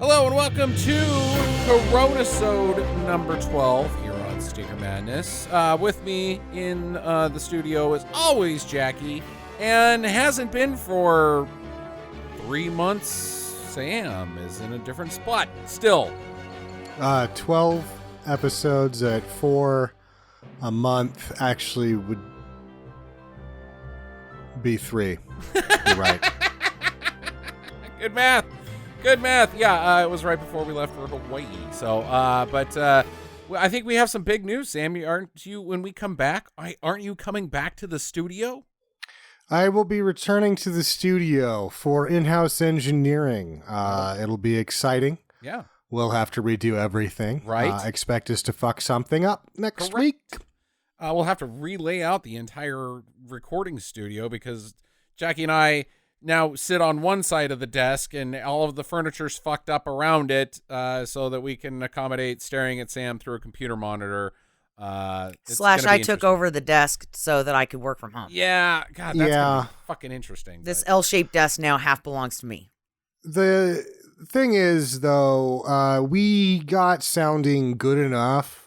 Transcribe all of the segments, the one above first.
Hello and welcome to Coronasode number 12 here on Sticker Madness. With me in the studio is always Jackie, and hasn't been for 3 months. Sam is in a different spot still. 12 episodes at 4 a month actually would be 3. You're right. Good math. Good math. Yeah, it was right before we left for Hawaii. So, I think we have some big news, Sam. Aren't you, when we come back, aren't you coming back to the studio? I will be returning to the studio for in-house engineering. It'll be exciting. Yeah. We'll have to redo everything. Right. Expect us to fuck something up next week. We'll have to relay out the entire recording studio because Jackie and I now sit on one side of the desk and all of the furniture's fucked up around it, so that we can accommodate staring at Sam through a computer monitor. I took over the desk so that I could work from home. Yeah, God, that's gonna be fucking interesting. This L-shaped desk now half belongs to me. The thing is, though, we got sounding good enough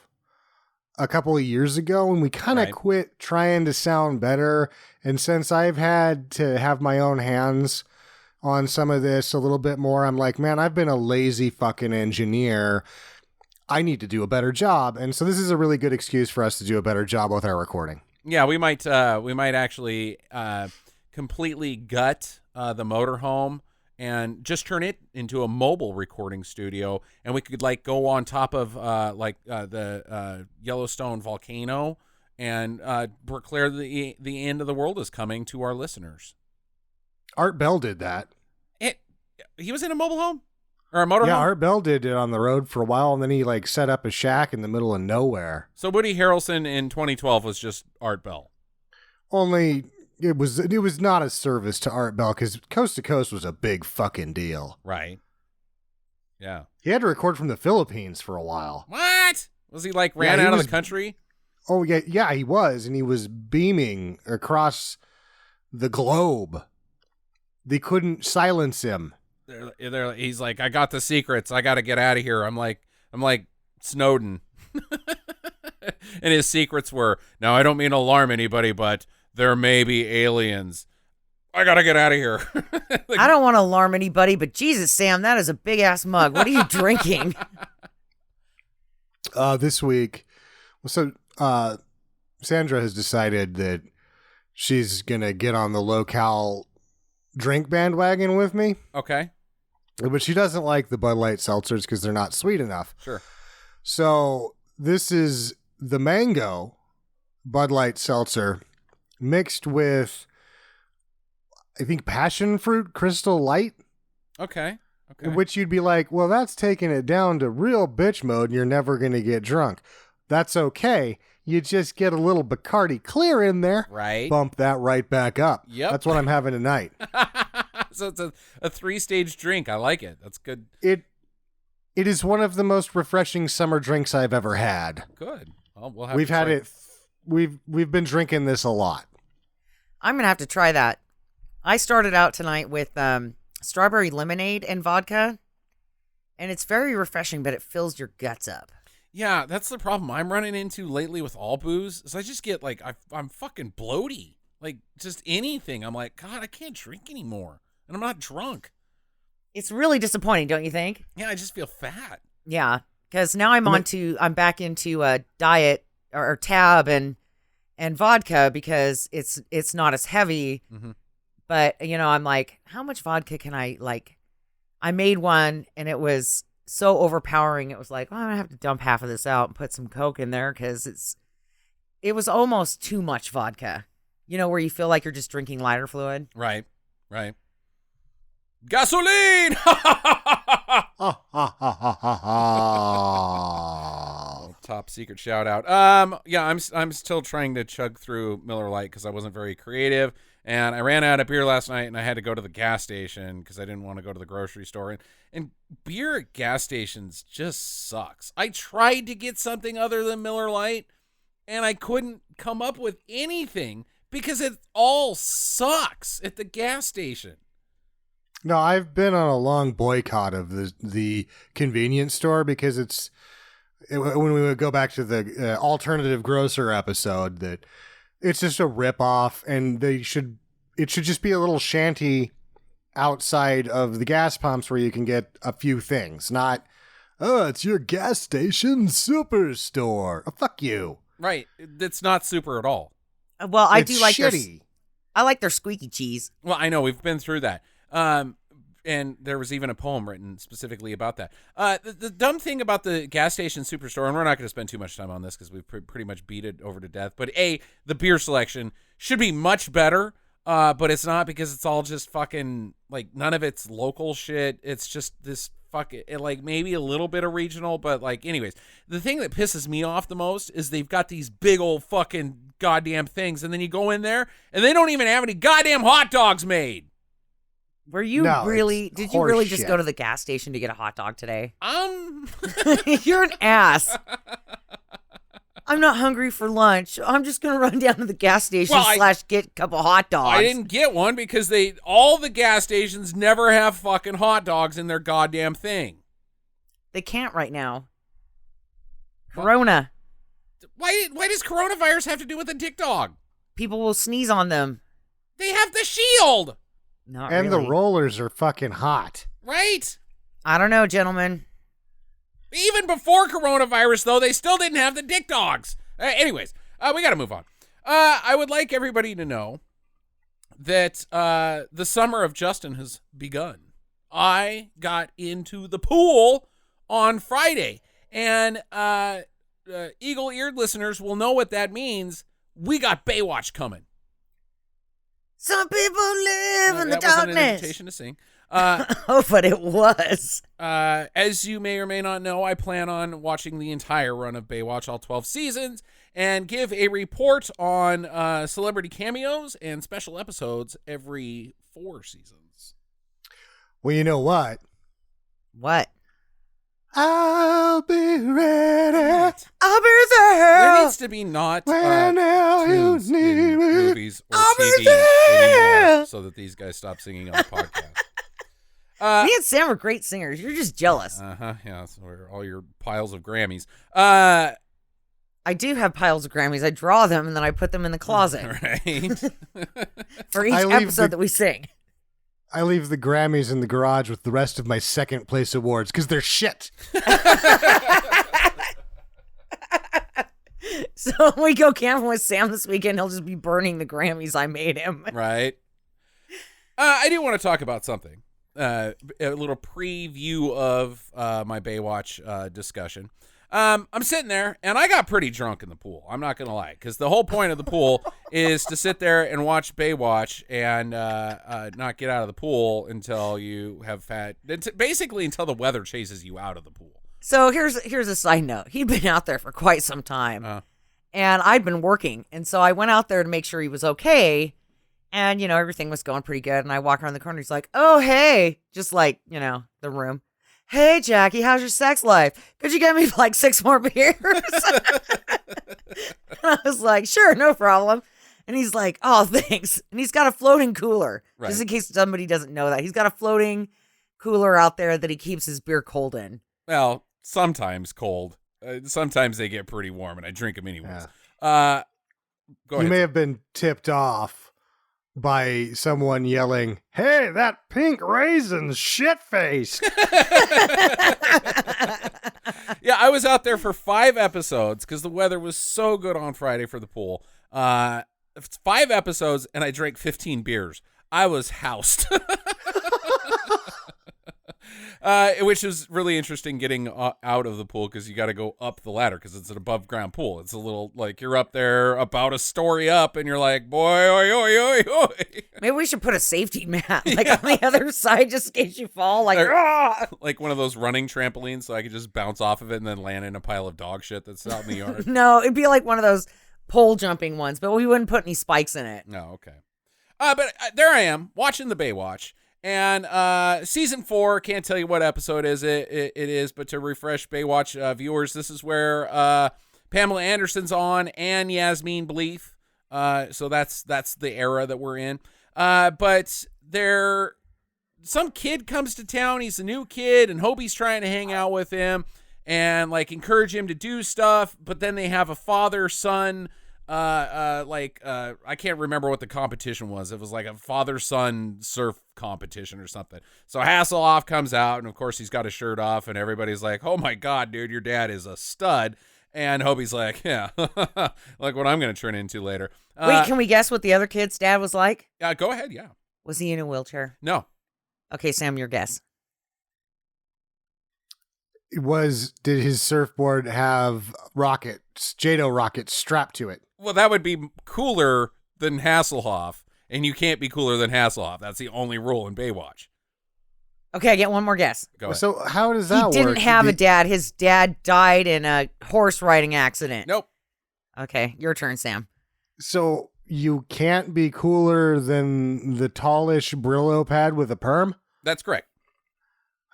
a couple of years ago, and we kind of quit trying to sound better. And since I've had to have my own hands on some of this a little bit more, I'm like, man, I've been a lazy fucking engineer. I need to do a better job. And so this is a really good excuse for us to do a better job with our recording. Yeah, we might actually completely gut the motorhome and just turn it into a mobile recording studio, and we could go on top of the Yellowstone volcano and declare the end of the world is coming to our listeners. Art Bell did that. He was in a mobile home or a motorhome? Yeah, Art Bell did it on the road for a while, and then he set up a shack in the middle of nowhere. So Woody Harrelson in 2012 was just Art Bell. Only it was not a service to Art Bell, because Coast to Coast was a big fucking deal. Right. Yeah. He had to record from the Philippines for a while. What? Was he ran out of the country? Oh, yeah, he was, and he was beaming across the globe. They couldn't silence him. He's like, I got the secrets. I got to get out of here. I'm like Snowden. And his secrets were, now I don't mean to alarm anybody, but there may be aliens. I got to get out of here. I don't want to alarm anybody, but Jesus, Sam, that is a big ass mug. What are you drinking? This week, Sandra has decided that she's going to get on the low-cal drink bandwagon with me. Okay. But she doesn't like the Bud Light seltzers because they're not sweet enough. Sure. So this is the mango Bud Light seltzer mixed with, I think, passion fruit Crystal Light. Okay. Which you'd be like, well, that's taking it down to real bitch mode and you're never going to get drunk. That's okay. You just get a little Bacardi Clear in there. Right. Bump that right back up. Yep. That's what I'm having tonight. So it's a 3-stage drink. I like it. That's good. It is one of the most refreshing summer drinks I've ever had. Good. Well, we'll have We've to had try. it. We've been drinking this a lot. I'm going to have to try that. I started out tonight with strawberry lemonade and vodka, and it's very refreshing, but it fills your guts up. Yeah, that's the problem I'm running into lately with all booze. Is I just get I'm fucking bloaty. Just anything. I'm like, God, I can't drink anymore. And I'm not drunk. It's really disappointing, don't you think? Yeah, I just feel fat. Yeah, because now I'm back into diet or tab and vodka because it's not as heavy. Mm-hmm. But, I'm like, how much vodka can I I made one and it was so overpowering. It was like, I'm going to have to dump half of this out and put some Coke in there because it was almost too much vodka. Where you feel like you're just drinking lighter fluid. Right. Gasoline! Top secret shout out. Yeah, I'm still trying to chug through Miller Lite because I wasn't very creative. And I ran out of beer last night and I had to go to the gas station because I didn't want to go to the grocery store. And beer at gas stations just sucks. I tried to get something other than Miller Lite and I couldn't come up with anything because it all sucks at the gas station. No, I've been on a long boycott of the convenience store because when we would go back to the alternative grocer episode, that it's just a ripoff, and it should just be a little shanty outside of the gas pumps where you can get a few things, not, oh, it's your gas station superstore. Oh, fuck you. Right. It's not super at all. Well, I It's do like shitty. I like their squeaky cheese. Well, I know we've been through that. And there was even a poem written specifically about that. The dumb thing about the gas station superstore, and we're not going to spend too much time on this because we've pretty much beat it over to death. But the beer selection should be much better. But it's not, because it's all just fucking, like, none of it's local shit. It's just this fucking, like, maybe a little bit of regional, but, like, anyways. The thing that pisses me off the most is they've got these big old fucking goddamn things, and then you go in there, and they don't even have any goddamn hot dogs made. Were you No, really, it's did you really just horseshit. go to the gas station to get a hot dog today? You're You're an ass. I'm not hungry for lunch. I'm just going to run down to the gas station / get a couple hot dogs. I didn't get one because all the gas stations never have fucking hot dogs in their goddamn thing. They can't right now. Corona. Why does coronavirus have to do with a dick dog? People will sneeze on them. They have the shield, Not And really. the rollers are fucking hot. right? I don't know, gentlemen. Even before coronavirus, though, they still didn't have the dick dogs. Anyways, we got to move on. I would like everybody to know that the summer of Justin has begun. I got into the pool on Friday, and eagle-eared listeners will know what that means. We got Baywatch coming. Some people live in the That wasn't an darkness. invitation to sing. Oh, but it was. As you may or may not know, I plan on watching the entire run of Baywatch, all 12 seasons, and give a report on celebrity cameos and special episodes every 4 seasons. Well, you know what? What? I'll be ready I'll be There there. needs to be not whenever you tunes need in me. movies or I'll be TV there. anymore, so that these guys stop singing on the podcast. Me and Sam are great singers. You're just jealous. Yeah, so we're all your piles of Grammys. I do have piles of Grammys. I draw them and then I put them in the closet Right. for each I leave episode that we sing. I leave the Grammys in the garage with the rest of my second place awards because they're shit. So when we go camping with Sam this weekend, he'll just be burning the Grammys I made him. Right. I do want to talk about something. A little preview of my Baywatch discussion. I'm sitting there, and I got pretty drunk in the pool. I'm not going to lie, because the whole point of the pool is to sit there and watch Baywatch and not get out of the pool until you have basically until the weather chases you out of the pool. So here's a side note. He'd been out there for quite some time, and I'd been working, and so I went out there to make sure he was okay. And, everything was going pretty good. And I walk around the corner. He's like, oh, hey. Just like, the room. Hey, Jackie, how's your sex life? Could you get me like 6 more beers? And I was like, sure, no problem. And he's like, oh, thanks. And he's got a floating cooler. Right. Just in case somebody doesn't know that. He's got a floating cooler out there that he keeps his beer cold in. Well, sometimes cold. Sometimes they get pretty warm, and I drink them anyways. Yeah. Go ahead. You may have been tipped off by someone yelling, hey, that pink raisin's shit-faced. Yeah, I was out there for 5 episodes because the weather was so good on Friday for the pool. It's 5 episodes, and I drank 15 beers. I was housed. Which is really interesting getting out of the pool because you got to go up the ladder because it's an above ground pool. It's a little like you're up there about a story up and you're like, boy, oi, oi, oi, oi. Maybe we should put a safety mat on the other side just in case you fall. Like one of those running trampolines so I could just bounce off of it and then land in a pile of dog shit that's out in the yard. No, it'd be like one of those pole jumping ones, but we wouldn't put any spikes in it. No, okay. But there I am watching the Baywatch. And season 4, can't tell you what episode it is, but to refresh Baywatch viewers, this is where Pamela Anderson's on and Yasmin Bleeth. So that's the era that we're in. But they're some kid comes to town. He's a new kid, and Hobie's trying to hang out with him and like encourage him to do stuff. But then they have a father-son. I can't remember what the competition was. It was like a father-son surf competition or something. So Hasselhoff comes out, and of course he's got his shirt off, and everybody's like, "Oh my God, dude, your dad is a stud." And Hobie's like, "Yeah, like what I'm going to turn into later." Wait, can we guess what the other kid's dad was like? Go ahead. Yeah. Was he in a wheelchair? No. Okay, Sam, your guess. Did his surfboard have JATO rockets strapped to it? Well, that would be cooler than Hasselhoff, and you can't be cooler than Hasselhoff. That's the only rule in Baywatch. Okay, I get one more guess. Go ahead. So how does that work? He didn't have a dad. His dad died in a horse riding accident. Nope. Okay, your turn, Sam. So you can't be cooler than the tallish Brillo pad with a perm? That's correct.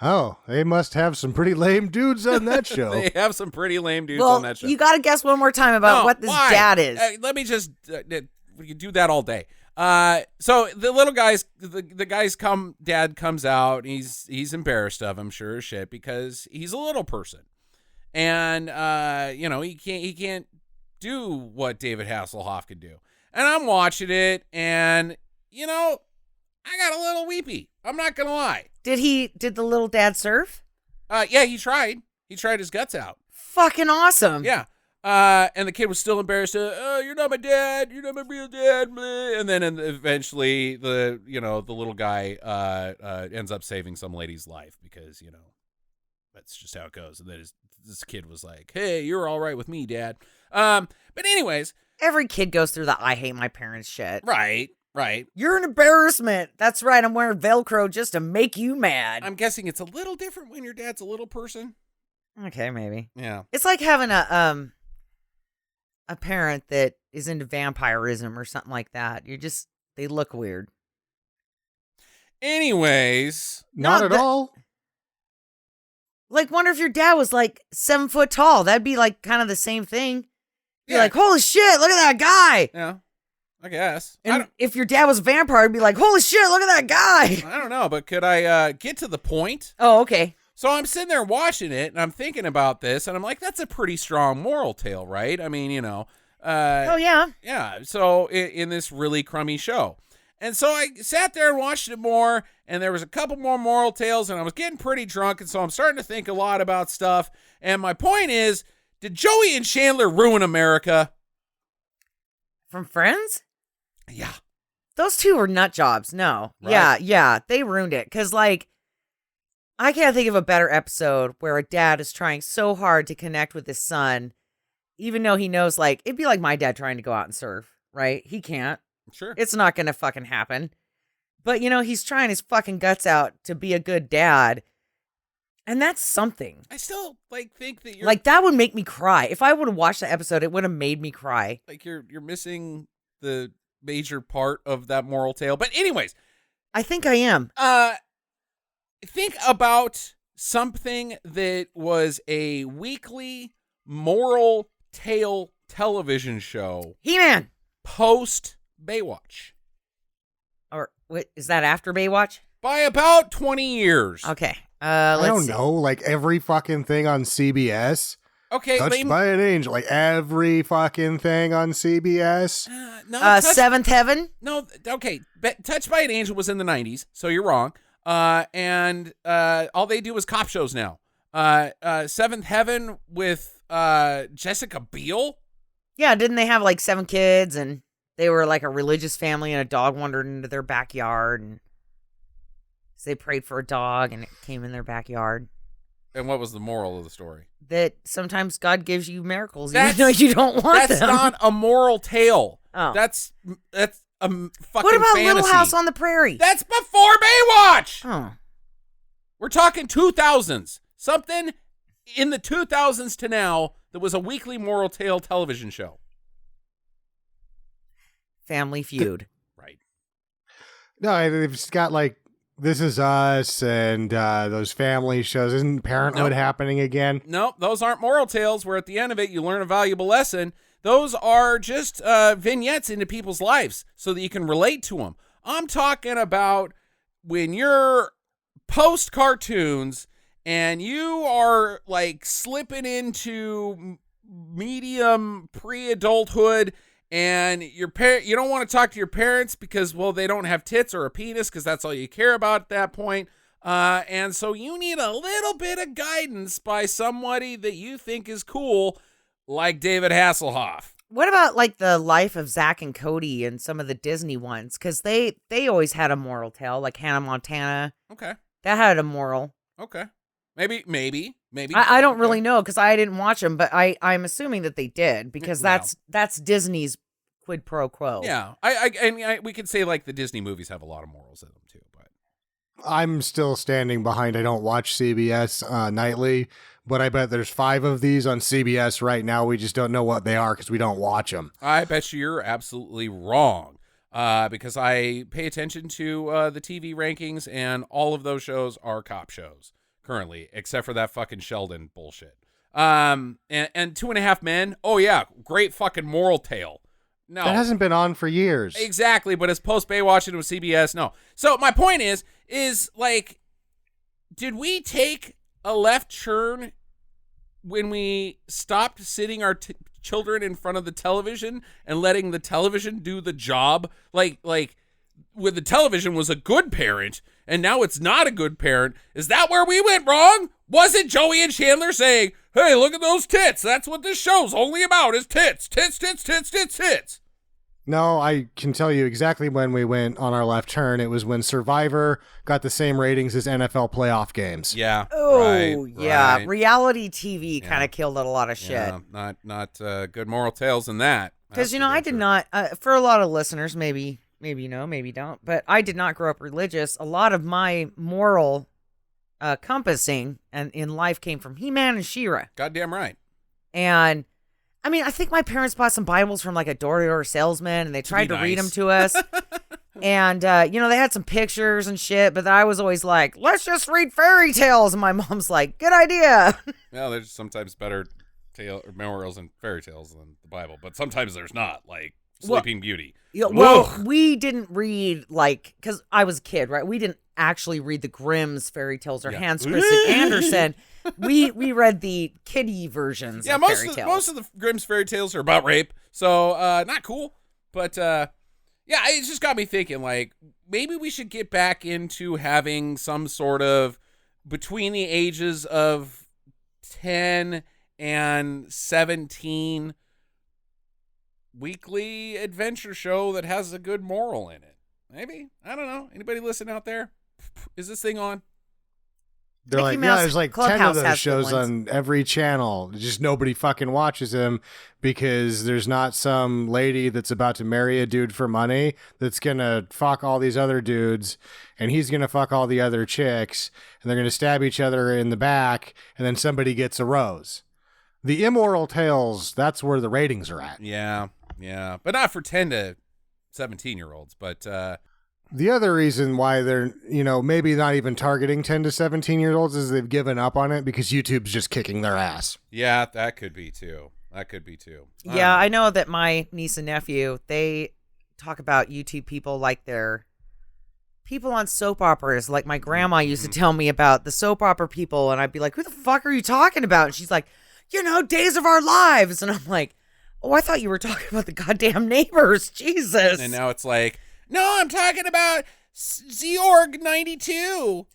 Oh, they must have some pretty lame dudes on that show. They have some pretty lame dudes on that show. You got to guess one more time about what this dad is. Let me just we can do that all day. So the little guys, the guys dad comes out. He's embarrassed of him, sure as shit, because he's a little person, and he can't do what David Hasselhoff could do. And I'm watching it, and I got a little weepy. I'm not gonna lie. Did the little dad surf? Yeah, he tried. He tried his guts out. Fucking awesome. Yeah. And the kid was still embarrassed. You're not my dad. You're not my real dad. Blah. And then eventually the little guy ends up saving some lady's life because, that's just how it goes. And then this kid was like, "Hey, you're all right with me, Dad." But anyways. Every kid goes through the I hate my parents shit. Right. You're an embarrassment. That's right. I'm wearing Velcro just to make you mad. I'm guessing it's a little different when your dad's a little person. Okay, maybe. Yeah. It's like having a parent that is into vampirism or something like that. They look weird. Anyways. Not at all. Like, wonder if your dad was like 7 foot tall. That'd be like kind of the same thing. You're like, holy shit, look at that guy. Yeah, I guess. And if your dad was a vampire, it'd be like, holy shit, look at that guy. I don't know, but could I get to the point? Oh, okay. So I'm sitting there watching it, and I'm thinking about this, and I'm like, that's a pretty strong moral tale, right? I mean, oh, yeah. Yeah, so in this really crummy show. And so I sat there and watched it more, and there was a couple more moral tales, and I was getting pretty drunk, and so I'm starting to think a lot about stuff. And my point is, did Joey and Chandler ruin America? From Friends? Yeah. Those two were nut jobs. No. Right. Yeah, they ruined it. Because, like, I can't think of a better episode where a dad is trying so hard to connect with his son, even though he knows, like, it'd be like my dad trying to go out and surf, right? He can't. Sure. It's not going to fucking happen. But, he's trying his fucking guts out to be a good dad. And that's something. I still, think that you're... Like, that would make me cry. If I would have watched the episode, it would have made me cry. Like, you're missing the major part of that moral tale. But anyways. I think I am. Think about something that was a weekly moral tale television show. He-Man. Post Baywatch. Or what is that after Baywatch? By about 20 years. Okay. I don't see. know. Like every fucking thing on CBS. Okay. Touched by an Angel. Like every fucking thing on CBS. Seventh Heaven? No. Okay. Touched by an Angel was in the 90s, so you're wrong. And all they do is cop shows now. Seventh Heaven with Jessica Biel. Yeah, didn't they have like 7 kids and they were like a religious family and a dog wandered into their backyard and so they prayed for a dog and it came in their backyard. And what was the moral of the story? That sometimes God gives you miracles even though you don't want them. That's not a moral tale. Oh. That's a fucking What about fantasy. Little House on the Prairie? That's before Baywatch. Oh. We're talking 2000s. Something in the 2000s to now that was a weekly moral tale television show. Family Feud. Right. No, they've just got like This Is Us and those family shows. Isn't Parenthood happening again? No, those aren't moral tales where at the end of it you learn a valuable lesson. Those are just vignettes into people's lives so that you can relate to them. I'm talking about when you're post cartoons and you are like slipping into medium pre-adulthood, and you don't want to talk to your parents because, well, they don't have tits or a penis because that's all you care about at that point. And so you need a little bit of guidance by somebody that you think is cool, like David Hasselhoff. What about like the life of Zach and Cody and some of the Disney ones? Because they always had a moral tale, like Hannah Montana. Okay. That had a moral. Okay. Maybe. I don't really know because I didn't watch them, but I'm assuming that they did because that's Disney's quid pro quo. Yeah. I we could say like the Disney movies have a lot of morals in them too, but I'm still standing behind. I don't watch CBS nightly, but I bet there's 5 of these on CBS right now. We just don't know what they are because we don't watch them. I bet you're absolutely wrong. Because I pay attention to the TV rankings, and all of those shows are cop shows currently, except for that fucking Sheldon bullshit. And 2.5 Men. Oh yeah, great fucking moral tale. No, that hasn't been on for years. Exactly, but it's post Baywatch and it was CBS. No. So my point is like, did we take a left turn when we stopped sitting our children in front of the television and letting the television do the job? Like with the television was a good parent and now it's not a good parent. Is that where we went wrong? Was it Joey and Chandler saying, hey, look at those tits? That's what this show's only about is tits. No, I can tell you exactly when we went on our left turn. It was when Survivor got the same ratings as NFL playoff games. Yeah. Oh, yeah. Right. Reality TV kind of killed a lot of shit. Yeah, not good moral tales in that. Because, I did not, for a lot of listeners, maybe you know, maybe don't, but I did not grow up religious. A lot of my moral compassing and in life came from He-Man and She-Ra. Goddamn right. And I mean, I think my parents bought some Bibles from like a door-to-door salesman, and they tried to read them to us. And, they had some pictures and shit, but I was always like, let's just read fairy tales. And my mom's like, good idea. Well, there's sometimes better morals and fairy tales than the Bible, but sometimes there's not, like Sleeping Beauty. Well, we didn't read, like, because I was a kid, right? We didn't actually read the Grimm's fairy tales or Hans Christian Andersen. We read the kiddie versions of fairy tales. Most of the Grimm's fairy tales are about rape, so not cool. But it just got me thinking, like, maybe we should get back into having some sort of between the ages of 10 and 17 weekly adventure show that has a good moral in it. Maybe. I don't know. Anybody listen out there? Is this thing on? They're Mickey like, Mouse there's like Clubhouse 10 of those shows on every channel. Just nobody fucking watches them because there's not some lady that's about to marry a dude for money that's going to fuck all these other dudes and he's going to fuck all the other chicks and they're going to stab each other in the back and then somebody gets a rose. The immoral tales, that's where the ratings are at. Yeah. But not for 10 to 17-year-olds, but... The other reason why they're, maybe not even targeting 10 to 17 years olds is they've given up on it because YouTube's just kicking their ass. Yeah, that could be too. Yeah, I know that my niece and nephew, they talk about YouTube people like they're people on soap operas. Like my grandma used to tell me about the soap opera people, and I'd be like, who the fuck are you talking about? And she's like, Days of Our Lives. And I'm like, oh, I thought you were talking about the goddamn Neighbors. Jesus. And now it's like, no, I'm talking about Zorg 92. You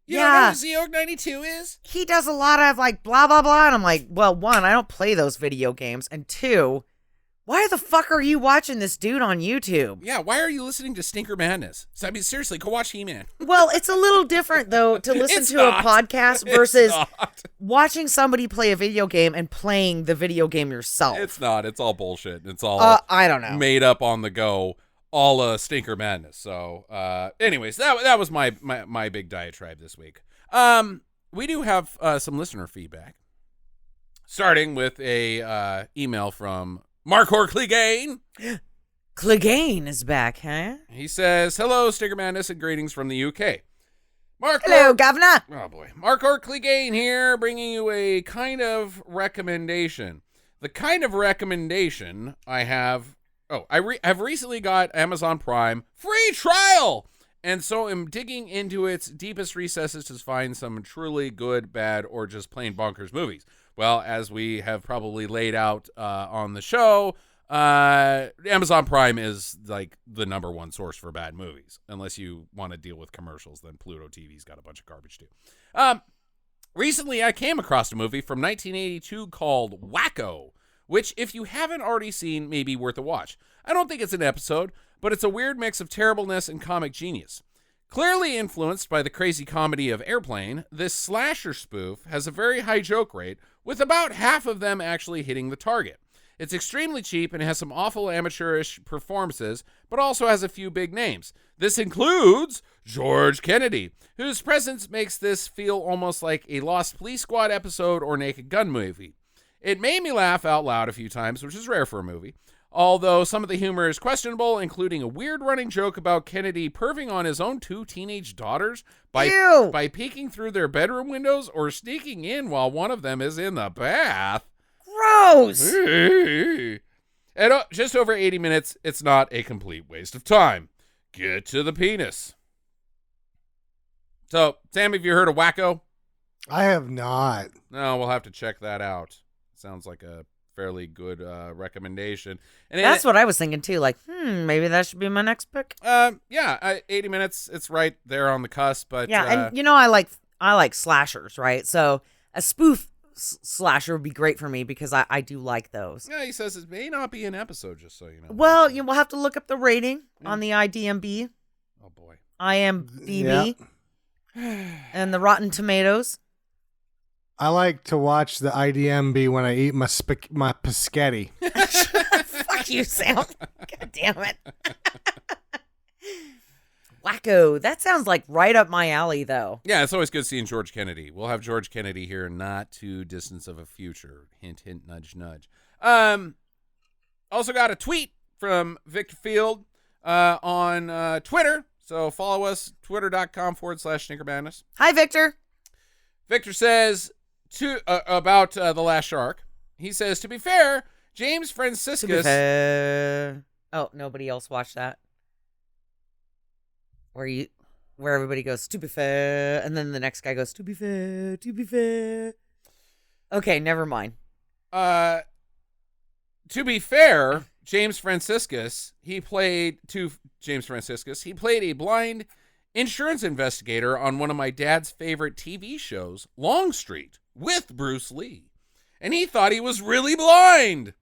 don't know who Zorg 92 is? He does a lot of like blah, blah, blah. And I'm like, well, 1, I don't play those video games. And 2, why the fuck are you watching this dude on YouTube? Yeah, why are you listening to Stinker Madness? So, I mean, seriously, go watch He-Man. Well, it's a little different, though, to listen to a podcast versus watching somebody play a video game and playing the video game yourself. It's not. It's all bullshit. It's all I don't know. Made up on the go. All Stinker Madness. So, anyways, that was my big diatribe this week. We do have some listener feedback, starting with a email from Marcor Clegane. Clegane is back, huh? He says, "Hello, Stinker Madness, and greetings from the UK." Hello, Governor. Oh boy, Marcor Clegane here, bringing you a kind of recommendation. The kind of recommendation I have. Oh, I've recently got Amazon Prime free trial, and so am digging into its deepest recesses to find some truly good, bad, or just plain bonkers movies. Well, as we have probably laid out on the show, Amazon Prime is like the number one source for bad movies. Unless you want to deal with commercials, then Pluto TV's got a bunch of garbage too. Recently, I came across a movie from 1982 called Wacko, which, if you haven't already seen, may be worth a watch. I don't think it's an episode, but it's a weird mix of terribleness and comic genius. Clearly influenced by the crazy comedy of Airplane, this slasher spoof has a very high joke rate, with about half of them actually hitting the target. It's extremely cheap and has some awful amateurish performances, but also has a few big names. This includes George Kennedy, whose presence makes this feel almost like a Lost Police Squad episode or Naked Gun movie. It made me laugh out loud a few times, which is rare for a movie, although some of the humor is questionable, including a weird running joke about Kennedy perving on his own 2 teenage daughters by peeking through their bedroom windows or sneaking in while one of them is in the bath. Gross! At just over 80 minutes, it's not a complete waste of time. Get to the penis. So, Sam, have you heard of Wacko? I have not. No, we'll have to check that out. Sounds like a fairly good recommendation. And that's what I was thinking too. Like, maybe that should be my next pick. 80 minutes. It's right there on the cusp. But yeah, and I like slashers, right? So a spoof slasher would be great for me because I do like those. Yeah, he says it may not be an episode, just so you know. Well, we'll have to look up the rating on the IMDb. Oh boy, IMDb and the Rotten Tomatoes. I like to watch the IDMB when I eat my paschetti. Fuck you, Sam. God damn it. Wacko. That sounds like right up my alley, though. Yeah, it's always good seeing George Kennedy. We'll have George Kennedy here in not too distance of a future. Hint, hint, nudge, nudge. Also got a tweet from Victor Field on Twitter. So follow us, twitter.com/SnickerMadness. Hi, Victor. Victor says about The Last Shark. He says, to be fair, James Franciscus. Oh, nobody else watched that? Where everybody goes, to be fair, and then the next guy goes, to be fair, to be fair. Okay, never mind. To be fair, James Franciscus, he played a blind insurance investigator on one of my dad's favorite TV shows, Longstreet, with Bruce Lee. And he thought he was really blind.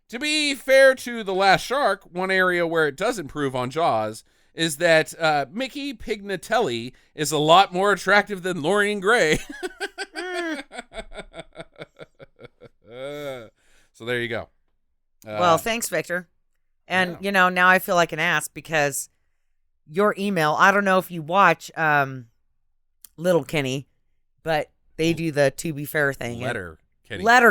To be fair to The Last Shark, one area where it does improve on Jaws is that Mickey Pignatelli is a lot more attractive than Lorian Gray. So there you go. Well, thanks, Victor. And, now I feel like an ass because your email, I don't know if you watch Little Kenny, but they do the To Be Fair thing. Letter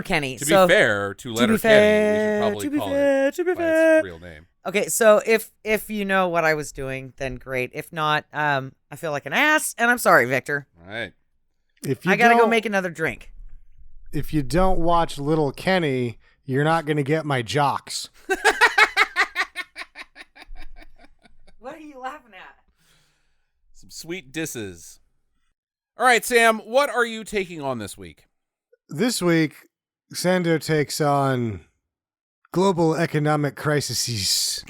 Kenny. To be fair to Letter Kenny, we should probably call it by its real name. Okay, so if you know what I was doing, then great. If not, I feel like an ass, and I'm sorry, Victor. All right. I gotta go make another drink. If you don't watch Little Kenny, you're not gonna get my jocks. What are you laughing at? Some sweet disses. All right, Sam, what are you taking on this week? This week, Sando takes on global economic crises.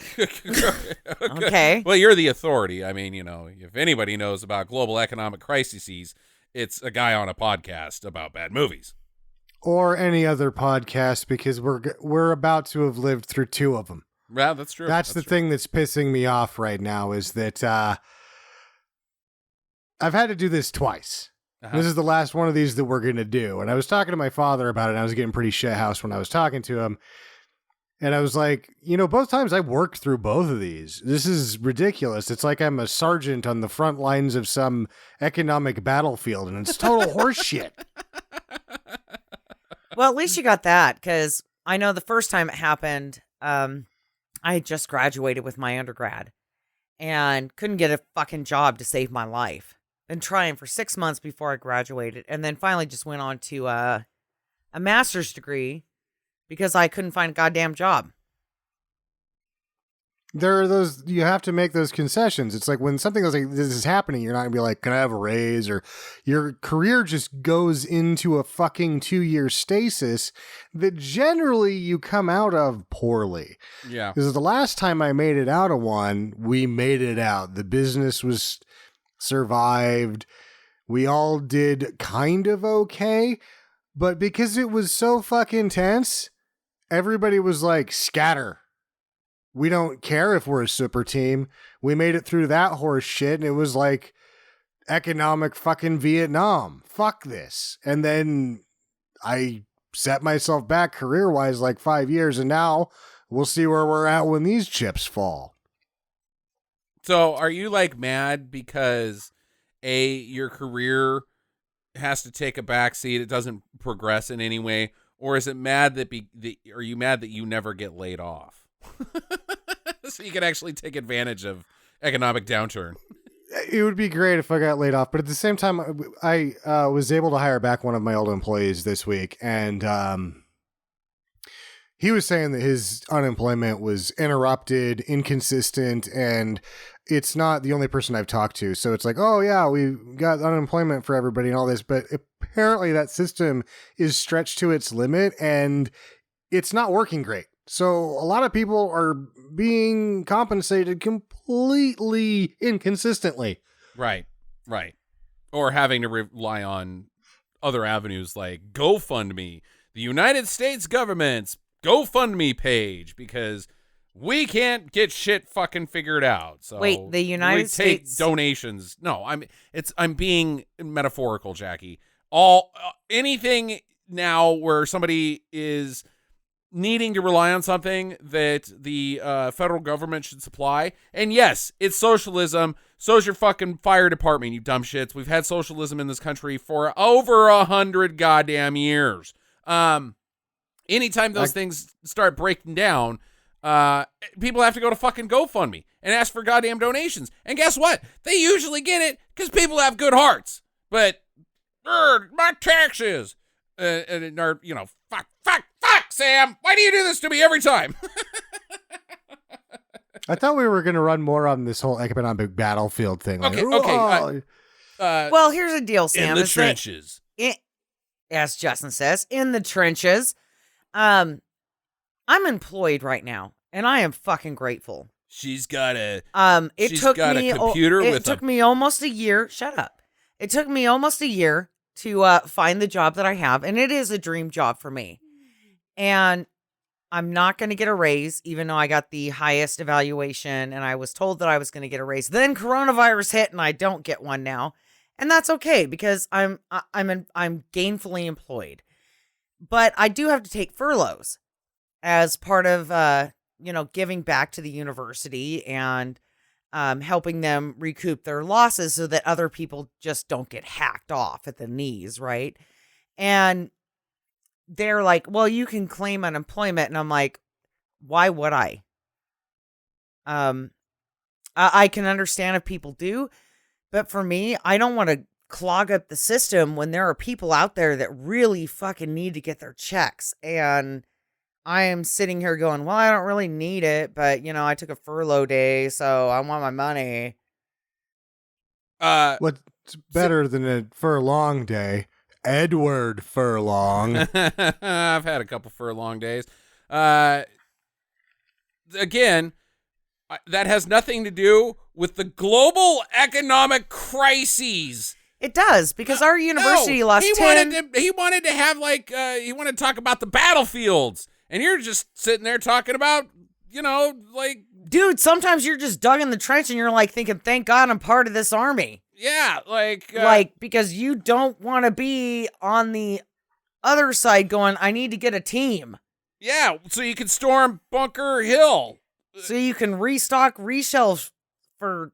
Okay. Well, you're the authority. I mean, if anybody knows about global economic crises, it's a guy on a podcast about bad movies. Or any other podcast, because we're about to have lived through 2 of them. Yeah, that's true. That's the thing that's pissing me off right now is that I've had to do this twice. Uh-huh. This is the last one of these that we're going to do. And I was talking to my father about it, and I was getting pretty shithoused when I was talking to him. And I was like, both times I worked through both of these. This is ridiculous. It's like I'm a sergeant on the front lines of some economic battlefield, and it's total horse shit. Well, at least you got that, because I know the first time it happened, I had just graduated with my undergrad and couldn't get a fucking job to save my life. Been trying for 6 months before I graduated, and then finally just went on to a master's degree because I couldn't find a goddamn job. There are those, you have to make those concessions. It's like when something like this is happening, you're not gonna be like, can I have a raise? Or your career just goes into a fucking 2-year stasis that generally you come out of poorly. Yeah. Because the last time I made it out of one, we made it out. The business was survived. We all did kind of okay. But because it was so fucking tense, everybody was like, scatter. We don't care if we're a super team. We made it through that horse shit, and it was like economic fucking Vietnam. Fuck this. And then I set myself back career-wise like 5 years, and now we'll see where we're at when these chips fall. So are you like mad because your career has to take a backseat, it doesn't progress in any way, or is it mad that are you mad that you never get laid off? So you can actually take advantage of economic downturn. It would be great if I got laid off, but at the same time, I was able to hire back one of my old employees this week, and he was saying that his unemployment was interrupted, inconsistent, and it's not the only person I've talked to. So it's like, oh yeah, we got unemployment for everybody and all this, but apparently that system is stretched to its limit and it's not working great. So a lot of people are being compensated completely inconsistently. Right. Or having to rely on other avenues like GoFundMe, the United States government's GoFundMe page, because we can't get shit fucking figured out. So wait, the United States donations. No, I'm being metaphorical, Jackie. Anything now where somebody is needing to rely on something that the federal government should supply. And yes, it's socialism. So's your fucking fire department, you dumb shits. We've had socialism in this country for over 100 goddamn years. Anytime those things start breaking down, people have to go to fucking GoFundMe and ask for goddamn donations. And guess what? They usually get it because people have good hearts. But my taxes, fuck, Sam. Why do you do this to me every time? I thought we were going to run more on this whole economic battlefield thing. Like, Okay. Well, here's the deal, Sam. In the trenches. As Justin says, in the trenches. I'm employed right now, and I am fucking grateful. She's got a computer with it took me almost a year. Shut up. It took me almost a year to find the job that I have, and it is a dream job for me. And I'm not going to get a raise, even though I got the highest evaluation, and I was told that I was going to get a raise. Then coronavirus hit, and I don't get one now, and that's okay because I'm gainfully employed. But I do have to take furloughs as part of giving back to the university and helping them recoup their losses so that other people just don't get hacked off at the knees, right? And they're like, well, you can claim unemployment. And I'm like, why would I? I can understand if people do, but for me, I don't want to clog up the system when there are people out there that really fucking need to get their checks. And I am sitting here going, well, I don't really need it, but I took a furlough day, so I want my money. What's better than a furlong day? Edward Furlong. I've had a couple furlong days. Again, that has nothing to do with the global economic crises. It does, because our university lost 10. He wanted to have he wanted to talk about the battlefields, and you're just sitting there talking about, Dude, sometimes you're just dug in the trench and you're like thinking, thank God I'm part of this army. Yeah, because you don't want to be on the other side going, I need to get a team. Yeah, so you can storm Bunker Hill. So you can restock reshelves for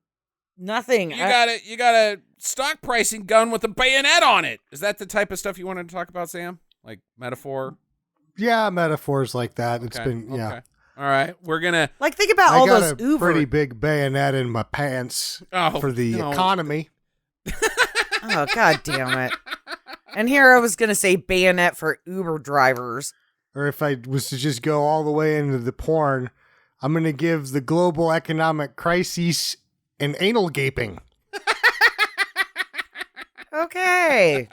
nothing. You got a stock pricing gun with a bayonet on it. Is that the type of stuff you wanted to talk about, Sam? Like metaphor? Yeah, metaphors like that. It's been. All right, we're gonna think about all those Uber. Pretty big bayonet in my pants for the economy. Oh, God damn it! And here I was gonna say bayonet for Uber drivers. Or if I was to just go all the way into the porn, I'm going to give the global economic crisis an anal gaping. Okay.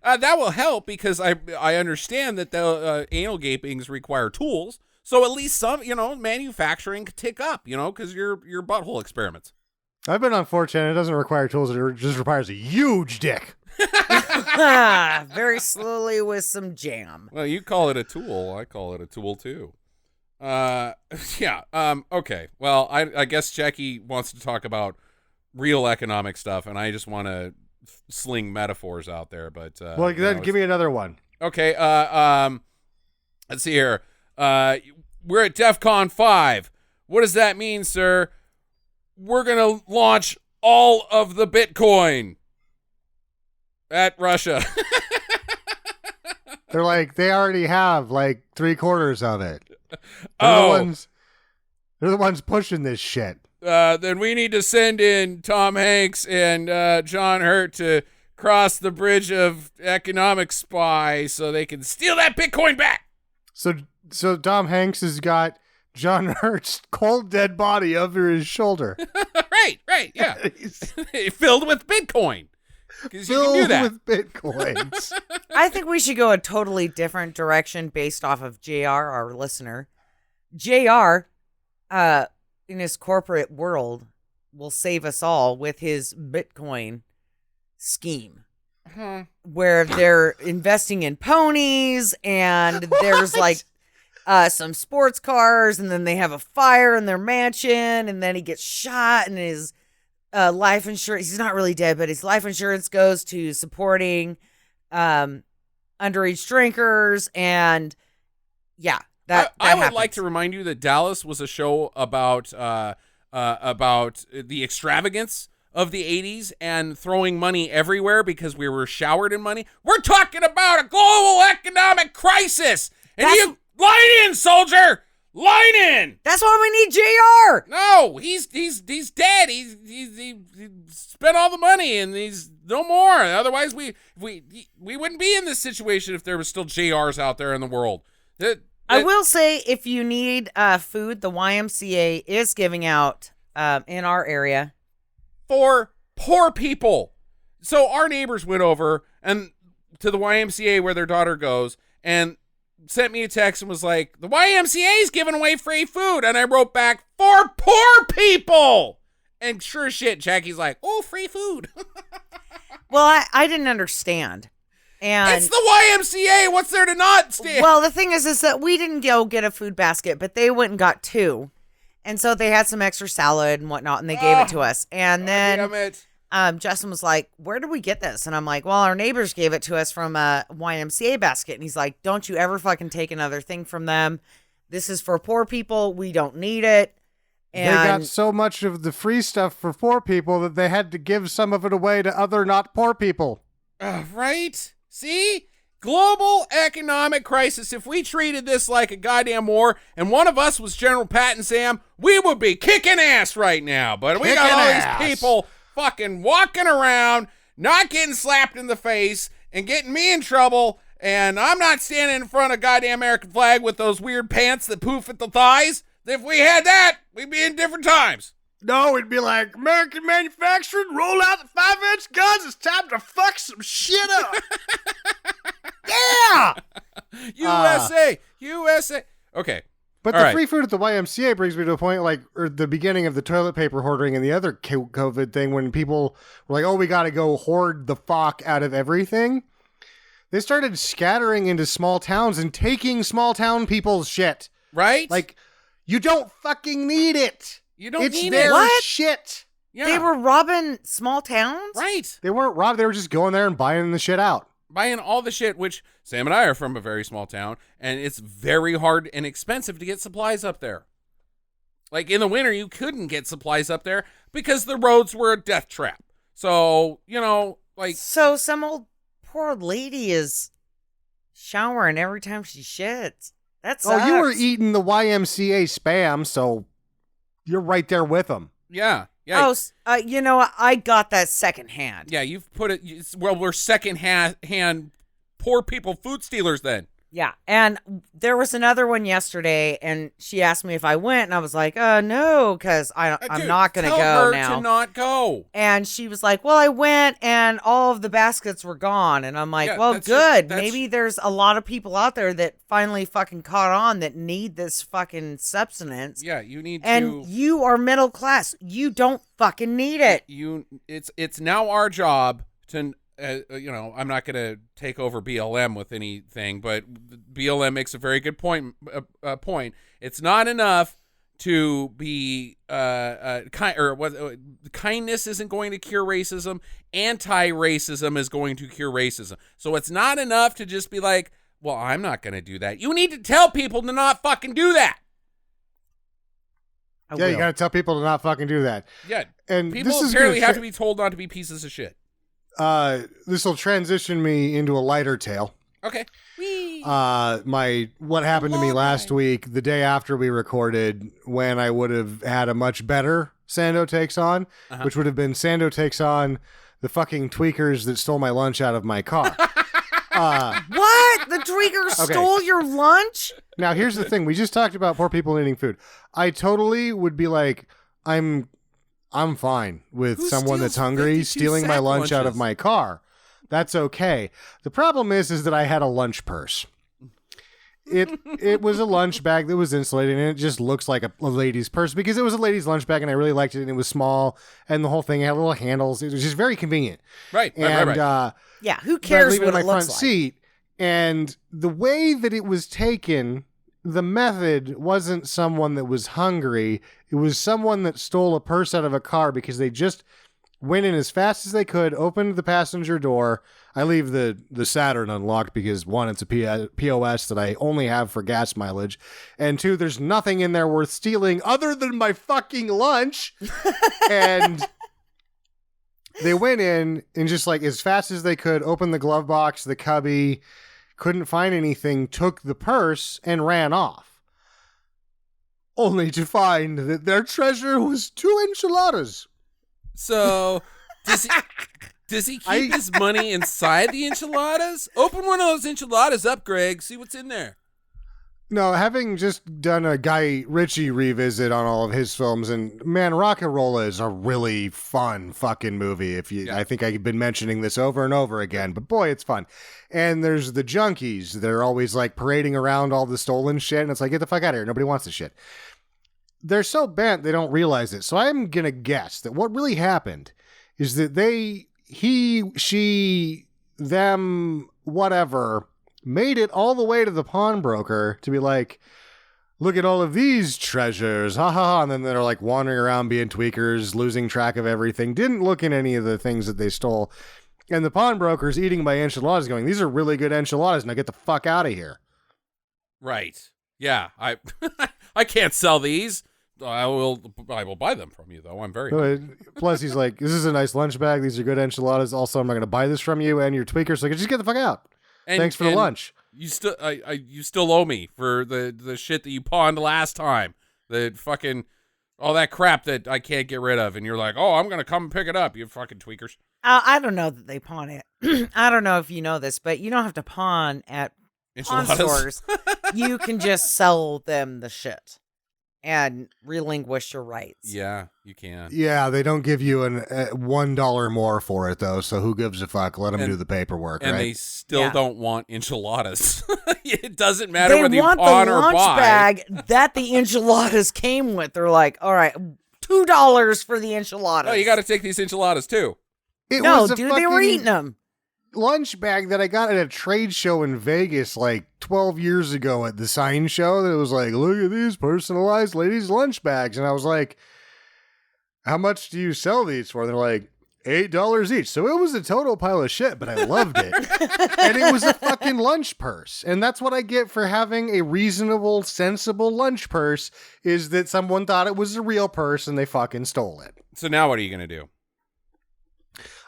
That will help because I understand that the anal gapings require tools. So at least some, manufacturing could tick up, because your butthole experiments. I've been unfortunate. It doesn't require tools. It just requires a huge dick. Very slowly with some jam. Well, you call it a tool. I call it a tool too. Yeah. Okay. Well, I guess Jackie wants to talk about real economic stuff, and I just want to sling metaphors out there. But well, then give me another one. Okay. Let's see here. We're at DEFCON 5. What does that mean, sir? We're gonna launch all of the Bitcoin at Russia. They already have 3/4 of it. They're the ones pushing this shit. Then we need to send in Tom Hanks and John Hurt to cross the bridge of economic spy so they can steal that Bitcoin back. So Tom Hanks has got John Hurt's cold dead body over his shoulder. right, yeah. Filled with Bitcoin. Because you can do that. With Bitcoins. I think we should go a totally different direction based off of JR, our listener. JR, in his corporate world, will save us all with his Bitcoin scheme. Where they're investing in ponies and there's some sports cars, and then they have a fire in their mansion, and then he gets shot, and his life insurance, he's not really dead, but his life insurance goes to supporting underage drinkers. And yeah, I would happens. like to remind you that Dallas was a show about the extravagance of the 80s and throwing money everywhere because we were showered in money. We're talking about a global economic crisis, and you line in, soldier, line in. That's why we need JR. No, he's dead. He spent all the money, and he's no more. Otherwise, we wouldn't be in this situation if there was still JRs out there in the world. I will say, if you need food, the YMCA is giving out in our area for poor people. So our neighbors went over and to the YMCA where their daughter goes and sent me a text and was like, the YMCA is giving away free food. And I wrote back, for poor people. And sure as shit, Jackie's like, oh, free food. Well, I didn't understand. And it's the YMCA. What's there to not stand? Well, the thing is that we didn't go get a food basket, but they went and got 2. And so they had some extra salad and whatnot, and they gave it to us. And then Justin was like, where did we get this? And I'm like, well, our neighbors gave it to us from a YMCA basket. And he's like, don't you ever fucking take another thing from them. This is for poor people. We don't need it. And they got so much of the free stuff for poor people that they had to give some of it away to other not poor people. Right? See? Global economic crisis. If we treated this like a goddamn war and one of us was General Patton Sam, we would be kicking ass right now. But we got all these people fucking walking around, not getting slapped in the face and getting me in trouble. And I'm not standing in front of a goddamn American flag with those weird pants that poof at the thighs. If we had that, we'd be in different times. No, it'd be like, American manufacturing, roll out the 5-inch guns, it's time to fuck some shit up. Yeah! USA. Okay. But the free food at the YMCA brings me to a point or the beginning of the toilet paper hoarding and the other COVID thing when people were like, oh, we got to go hoard the fuck out of everything. They started scattering into small towns and taking small town people's shit. Right? You don't fucking need it. You don't need their it. What? Shit. Yeah. They were robbing small towns? Right. They weren't robbed. They were just going there and buying the shit out. Buying all the shit, which Sam and I are from a very small town, and it's very hard and expensive to get supplies up there. In the winter, you couldn't get supplies up there because the roads were a death trap. So, So some poor old lady is showering every time she shits. That sucks. Oh, you were eating the YMCA Spam, so you're right there with them. Yeah. Oh, I got that secondhand. Yeah, you've put it. Well, we're secondhand poor people food stealers then. Yeah, and there was another one yesterday, and she asked me if I went, and I was like, no, because I'm not going to go tell her now. to not go. And she was like, well, I went, and all of the baskets were gone. And I'm like, well, good. Maybe there's a lot of people out there that finally fucking caught on that need this fucking substance. Yeah, you need and you are middle class. You don't fucking need it. It's now our job to... I'm not going to take over BLM with anything, but BLM makes a very good point. It's not enough to be kindness isn't going to cure racism. Anti-racism is going to cure racism. So it's not enough to just be like, well, I'm not going to do that. You need to tell people to not fucking do that. You got to tell people to not fucking do that. Yeah, and people apparently have to be told not to be pieces of shit. This will transition me into a lighter tale. Okay. What happened to me last week, the day after we recorded, when I would have had a much better Sando Takes On, which would have been Sando Takes On the fucking tweakers that stole my lunch out of my car. What? The tweakers stole your lunch? Now, here's the thing. We just talked about poor people needing food. I totally would be like, I'm fine with someone that's hungry stealing my lunch out of my car. That's okay. The problem is that I had a lunch purse. It was a lunch bag that was insulated, and it just looks like a lady's purse because it was a lady's lunch bag, and I really liked it, and it was small, and the whole thing had little handles. It was just very convenient. Right. Yeah, who cares what it looks like? I leave it in my front seat, and the way that it was taken... The method wasn't someone that was hungry. It was someone that stole a purse out of a car because they just went in as fast as they could, opened the passenger door. I leave the Saturn unlocked because, one, it's a POS that I only have for gas mileage. And two, there's nothing in there worth stealing other than my fucking lunch. And they went in and just like as fast as they could, opened the glove box, the cubby, couldn't find anything, took the purse, and ran off. Only to find that their treasure was 2 enchiladas. So, does he keep his money inside the enchiladas? Open one of those enchiladas up, Greg. See what's in there. No, having just done a Guy Ritchie revisit on all of his films, and man, Rockarola is a really fun fucking movie. I think I've been mentioning this over and over again, but boy, it's fun. And there's the junkies. They're always like parading around all the stolen shit, and it's like, get the fuck out of here. Nobody wants this shit. They're so bent, they don't realize it. So I'm going to guess that what really happened is that he, she, them, whatever, made it all the way to the pawnbroker to be like, look at all of these treasures, ha ha ha. And then they're like wandering around being tweakers, losing track of everything, didn't look at any of the things that they stole. And the pawnbroker's eating my enchiladas going, these are really good enchiladas. Now get the fuck out of here. Right. Yeah. I can't sell these. I will buy them from you, though. I'm very Plus, he's like, this is a nice lunch bag. These are good enchiladas. Also, I'm not going to buy this from you and your tweakers. So just get the fuck out. Thanks for the lunch. You still owe me for the shit that you pawned last time. The fucking all that crap that I can't get rid of, and you're like, oh, I'm gonna come pick it up. You fucking tweakers. I don't know that they pawn it. I don't know if you know this, but you don't have to pawn at pawn stores. You can just sell them the shit and relinquish your rights. Yeah, you can. Yeah, they don't give you $1 more for it, though, so who gives a fuck? Let them do the paperwork, and right? they still don't want enchiladas. It doesn't matter whether you pawn or buy. They want the lunch bag that the enchiladas came with. They're like, all right, $2 for the enchiladas. Oh, you got to take these enchiladas, too. They were eating them. Lunch bag that I got at a trade show in Vegas like 12 years ago at the sign show that it was like, look at these personalized ladies' lunch bags. And I was like, how much do you sell these for? And they're like, $8 each. So it was a total pile of shit, but I loved it. And it was a fucking lunch purse. And that's what I get for having a reasonable, sensible lunch purse, is that someone thought it was a real purse and they fucking stole it. So now what are you going to do?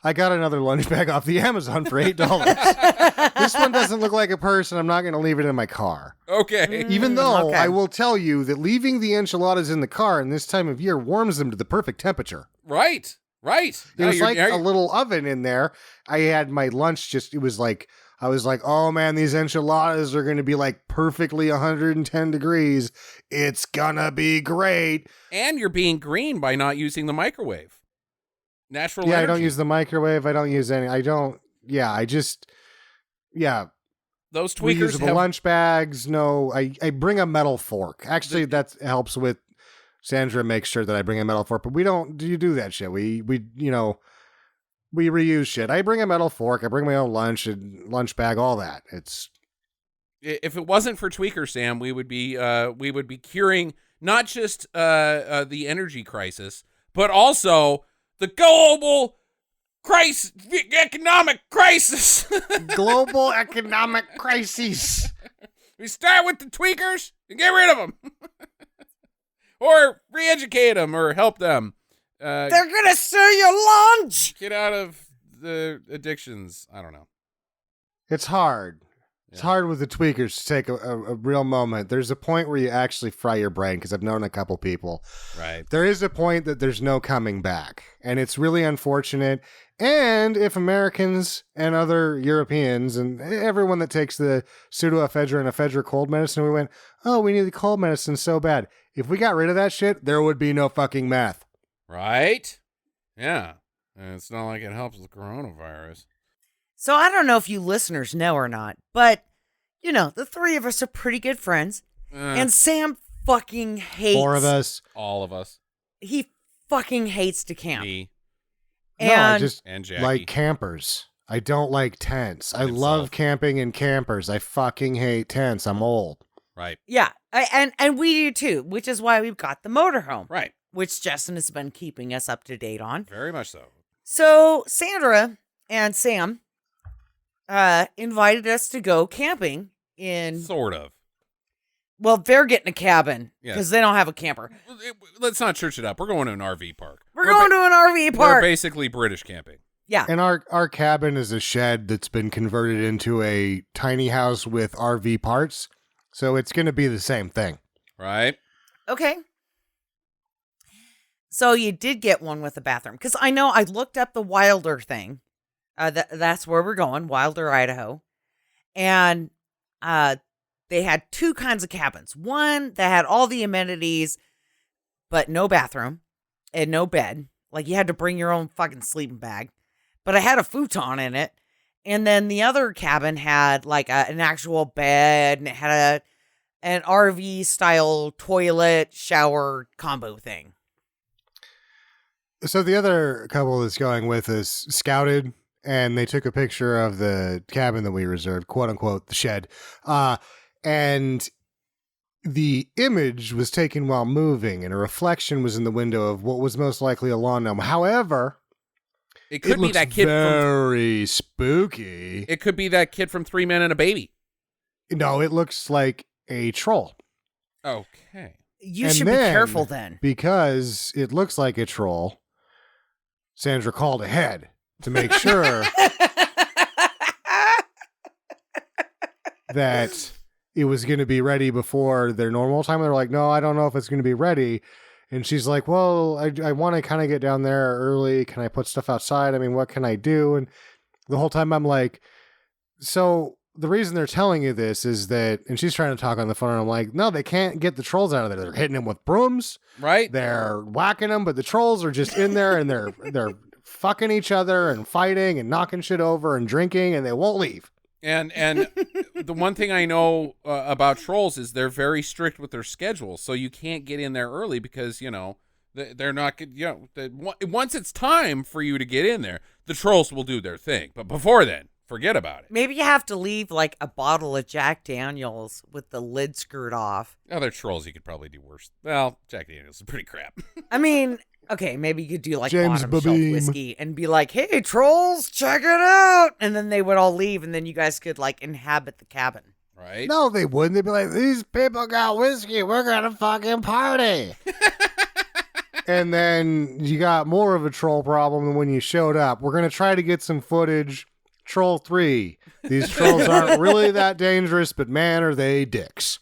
I got another lunch bag off the Amazon for $8. This one doesn't look like a purse, and I'm not going to leave it in my car. Okay. Even though I will tell you that leaving the enchiladas in the car in this time of year warms them to the perfect temperature. Right. There was like a little oven in there. I had my lunch it was like I was like, oh man, these enchiladas are going to be like perfectly 110 degrees. It's gonna be great. And you're being green by not using the microwave. Natural energy. I don't use the microwave. I don't use any. Those tweakers reusable lunch bags. No, I bring a metal fork. Actually, that helps with Sandra makes sure that I bring a metal fork, but we don't do that shit. We reuse shit. I bring a metal fork. I bring my own lunch and lunch bag, all that. If it wasn't for Tweaker Sam, we would be curing not just the energy crisis, but also the global economic crisis. Global economic crisis. We start with the tweakers and get rid of them. Or re-educate them or help them. They're going to steal your lunch. Get out of the addictions. I don't know. It's hard. It's hard with the tweakers to take a real moment. There's a point where you actually fry your brain, because I've known a couple people. Right. There is a point that there's no coming back, and it's really unfortunate. And if Americans and other Europeans and everyone that takes the pseudoephedrine and ephedra cold medicine, we went, oh, we need the cold medicine so bad. If we got rid of that shit, there would be no fucking meth. Right? Yeah. And it's not like it helps with coronavirus. So I don't know if you listeners know or not, but, the three of us are pretty good friends. And Sam fucking hates... 4 of us. All of us. He fucking hates to camp. Me. And, no, I just Jackie. like campers. I don't like tents. I love camping in campers. I fucking hate tents. I'm old. Right. Yeah. And we do too, which is why we've got the motorhome. Right. Which Justin has been keeping us up to date on. Very much so. So Sandra and Sam invited us to go camping in... Sort of. Well, they're getting a cabin because they don't have a camper. Let's not church it up. We're going to an RV park. We're going to an RV park. We're basically British camping. Yeah. And our cabin is a shed that's been converted into a tiny house with RV parts. So it's going to be the same thing. Right. Okay. So you did get one with a bathroom. Because I know I looked up the Wilder thing. That's where we're going, Wilder, Idaho. And they had 2 kinds of cabins. One that had all the amenities, but no bathroom and no bed. Like you had to bring your own fucking sleeping bag. But I had a futon in it. And then the other cabin had like an actual bed, and it had an RV style toilet shower combo thing. So the other couple that's going with us scouted, and they took a picture of the cabin that we reserved, quote unquote, the shed. And the image was taken while moving, and a reflection was in the window of what was most likely a lawn gnome. However, it could be that kid very spooky. It could be that kid from 3 Men and a Baby. No, it looks like a troll. Okay. You should be careful then. Because it looks like a troll, Sandra called ahead to make sure that it was going to be ready before their normal time. They're like, no, I don't know if it's going to be ready. And she's like, well, I want to kind of get down there early. Can I put stuff outside? I mean, what can I do? And the whole time I'm like, so the reason they're telling you this is that, and she's trying to talk on the phone, and I'm like, no, they can't get the trolls out of there. They're hitting them with brooms. Right. They're whacking them, but the trolls are just in there, and they're fucking each other and fighting and knocking shit over and drinking, and they won't leave. And the one thing I know about trolls is they're very strict with their schedule, so you can't get in there early because they're not. Once it's time for you to get in there, the trolls will do their thing. But before then, forget about it. Maybe you have to leave like a bottle of Jack Daniels with the lid screwed off. Other trolls you could probably do worse. Well, Jack Daniels is pretty crap. I mean, okay, maybe you could do like James bottom Babeem. shelf whiskey and be like, hey, trolls, check it out. And then they would all leave, and then you guys could like inhabit the cabin. Right? No, they wouldn't. They'd be like, these people got whiskey. We're going to fucking party. And then you got more of a troll problem than when you showed up. We're going to try to get some footage. Troll 3. These trolls aren't really that dangerous, but man, are they dicks.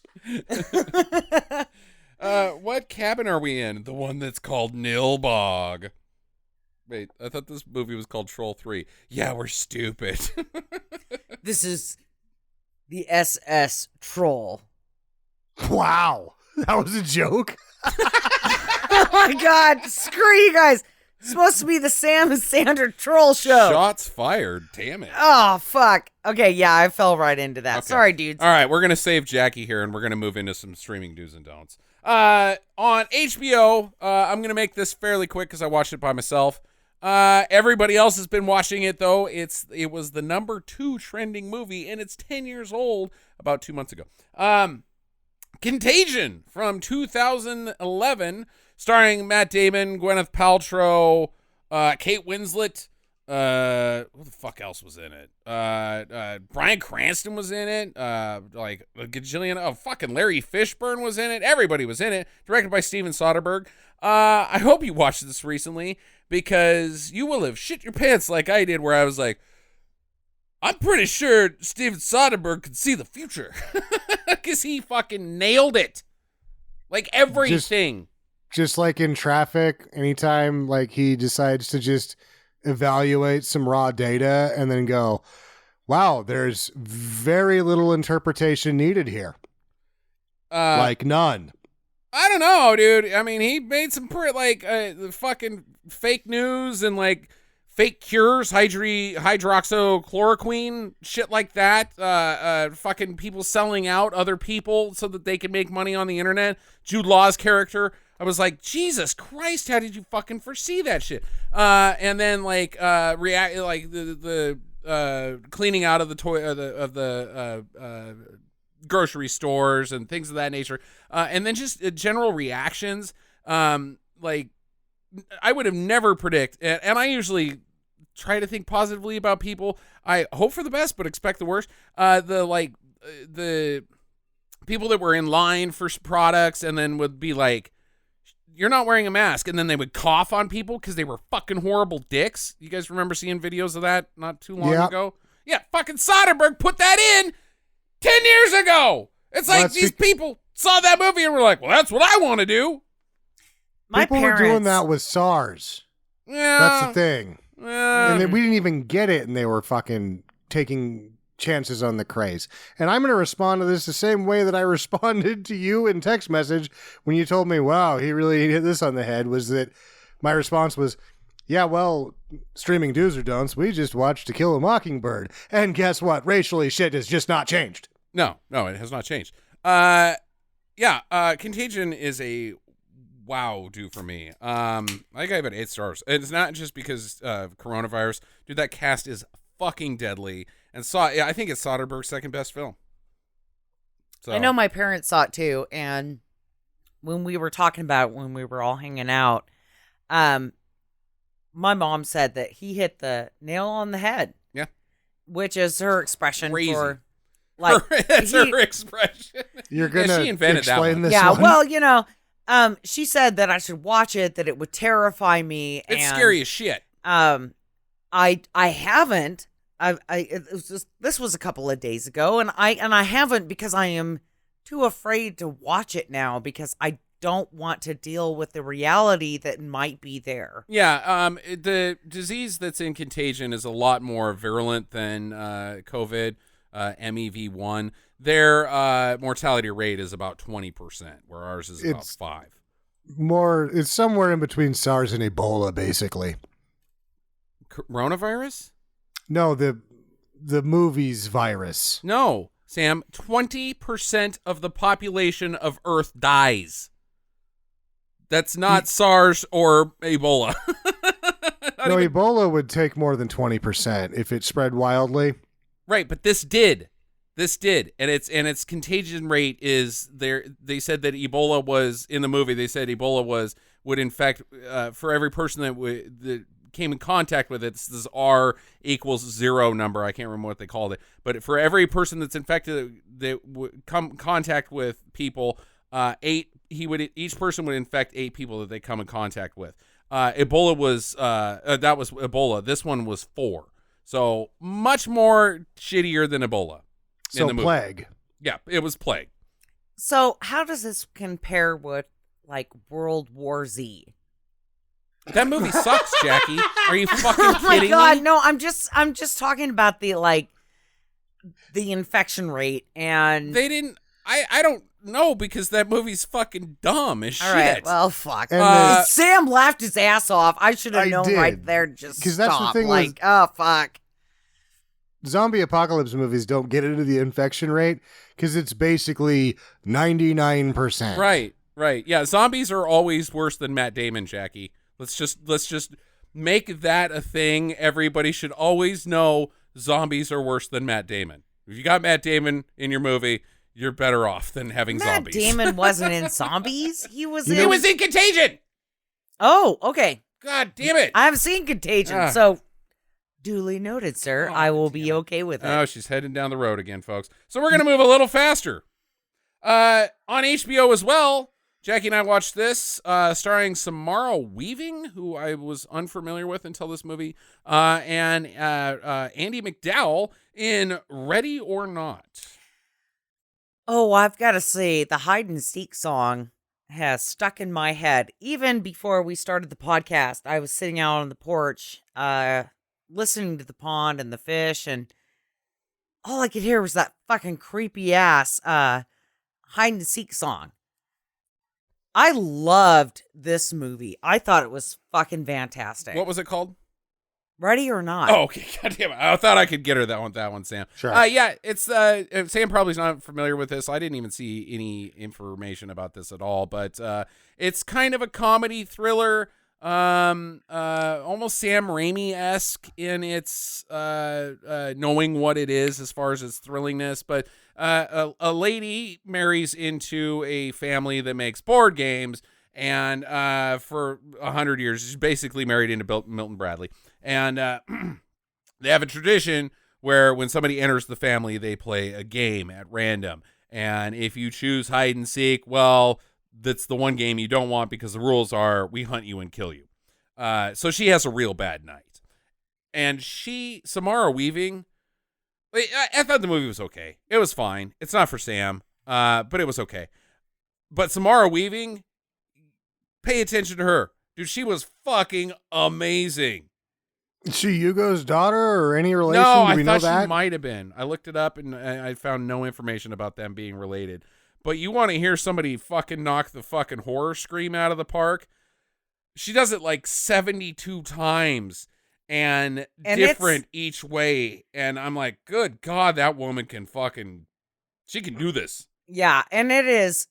What cabin are we in? The one that's called Nilbog. Wait, I thought this movie was called Troll 3. Yeah, we're stupid. This is the SS Troll. Wow. That was a joke. Oh my God. Screw you guys. It's supposed to be the Sam and Sandra Troll show. Shots fired. Damn it. Oh, fuck. Okay, yeah, I fell right into that. Okay. Sorry, dudes. All right, we're going to save Jackie here, and we're going to move into some streaming do's and don'ts. On HBO, I'm going to make this fairly quick because I watched it by myself. Everybody else has been watching it, though. It was the number 2 trending movie, and it's 10 years old, about 2 months ago. Contagion from 2011, starring Matt Damon, Gwyneth Paltrow, Kate Winslet. Who the fuck else was in it? Bryan Cranston was in it. Like a gajillion. Oh, fucking Larry Fishburne was in it. Everybody was in it. Directed by Steven Soderbergh. I hope you watched this recently because you will have shit your pants like I did, where I was like, I'm pretty sure Steven Soderbergh could see the future because he fucking nailed it. Like everything. Just like in Traffic, anytime like he decides to just evaluate some raw data and then go, wow, there's very little interpretation needed here. Like none. I don't know, dude. I mean, he made some the fucking fake news and like fake cures, hydroxychloroquine, shit like that. Fucking people selling out other people so that they can make money on the internet. Jude Law's character, I was like, Jesus Christ, how did you fucking foresee that shit? And then like the cleaning out of the grocery stores and things of that nature, and then just general reactions. Like I would have never predict, and I usually try to think positively about people. I hope for the best, but expect the worst. The people that were in line for products and then would be like, you're not wearing a mask, and then they would cough on people because they were fucking horrible dicks. You guys remember seeing videos of that not too long ago? Yeah, fucking Soderbergh put that in 10 years ago. It's like these people saw that movie and were like, well, that's what I want to do. People were doing that with SARS. Yeah. That's the thing. And then we didn't even get it, and they were fucking taking chances on the craze. And I'm going to respond to this the same way that I responded to you in text message when you told me, wow, he really hit this on the head, was that my response was, yeah, well, streaming do's or don'ts, we just watched To Kill a Mockingbird. And guess what? Racially, shit has just not changed. No, it has not changed. Contagion is a wow do for me. I gave it 8 stars. It's not just because of coronavirus. Dude, that cast is fucking deadly. And I think it's Soderbergh's second best film. So I know my parents saw it too, and when we were talking about it, when we were all hanging out, my mom said that he hit the nail on the head. Yeah. Which is her expression Crazy. For like that's her expression. You're gonna she invented explain that one. this yeah, one? well, she said that I should watch it, that it would terrify me. It's scary as shit. I haven't. This was a couple of days ago, and I haven't because I am too afraid to watch it now because I don't want to deal with the reality that might be there. Yeah, the disease that's in Contagion is a lot more virulent than COVID, MEV1. Their mortality rate is about 20%, where ours is about 5%. It's somewhere in between SARS and Ebola, basically. Coronavirus? No, the movie's virus. No, Sam, 20% of the population of Earth dies. That's not SARS or Ebola. No, Ebola would take more than 20% if it spread wildly. Right, but this did. And its contagion rate is there. They said that Ebola was in the movie. They said Ebola would infect for every person that came in contact with it. This R equals 0 number. I can't remember what they called it, but for every person that's infected that would come in contact with people, each person would infect 8 people that they come in contact with. Ebola was that was Ebola. This one was 4, so much more shittier than Ebola. So plague. Yeah, it was plague. So how does this compare with like World War Z? That movie sucks, Jackie. Are you fucking Oh my kidding God, me? no, I'm just talking about the infection rate and They didn't. I don't know because that movie's fucking dumb as all shit. right, well, fuck. And Sam laughed his ass off. I should have I known did. right there. Just 'Cause stop. that's the thing like, with- oh fuck. Zombie apocalypse movies don't get into the infection rate because it's basically 99%. Right. Yeah, zombies are always worse than Matt Damon, Jackie. Let's just make that a thing. Everybody should always know zombies are worse than Matt Damon. If you got Matt Damon in your movie, you're better off than having Matt zombies. Damon wasn't in Zombies. He was He in. was in Contagion. Oh, okay. God damn it. I haven't seen Contagion, Ah. so duly noted, sir. Oh, I will be okay with it. Oh, she's heading down the road again, folks. So we're going to move a little faster. On HBO as well, Jackie and I watched this, starring Samara Weaving, who I was unfamiliar with until this movie, and Andy McDowell in Ready or Not. Oh, I've got to say, the hide and seek song has stuck in my head. Even before we started the podcast, I was sitting out on the porch, listening to the pond and the fish, and all I could hear was that fucking creepy ass hide and seek song. I loved this movie. I thought it was fucking fantastic. What was it called? Ready or Not? Oh, okay. God damn it. I thought I could get her that one, Sam. Sure. Yeah, it's Sam probably's not familiar with this. I didn't even see any information about this at all, but it's kind of a comedy thriller, almost Sam Raimi-esque in its knowing what it is as far as its thrillingness, but a lady marries into a family that makes board games, and for 100 years, she's basically married into Milton Bradley. And they have a tradition where when somebody enters the family, they play a game at random. And if you choose hide and seek, well, that's the one game you don't want because the rules are we hunt you and kill you. So she has a real bad night. And Samara Weaving, I thought the movie was okay. It was fine. It's not for Sam, but it was okay. But Samara Weaving, pay attention to her. Dude, she was fucking amazing. Is she Hugo's daughter or any relation? No, Do I we know thought that? she might have been. I looked it up and I found no information about them being related. But you want to hear somebody fucking knock the fucking horror scream out of the park? She does it like 72 times and different each way. And I'm like, good God, that woman she can do this. Yeah, and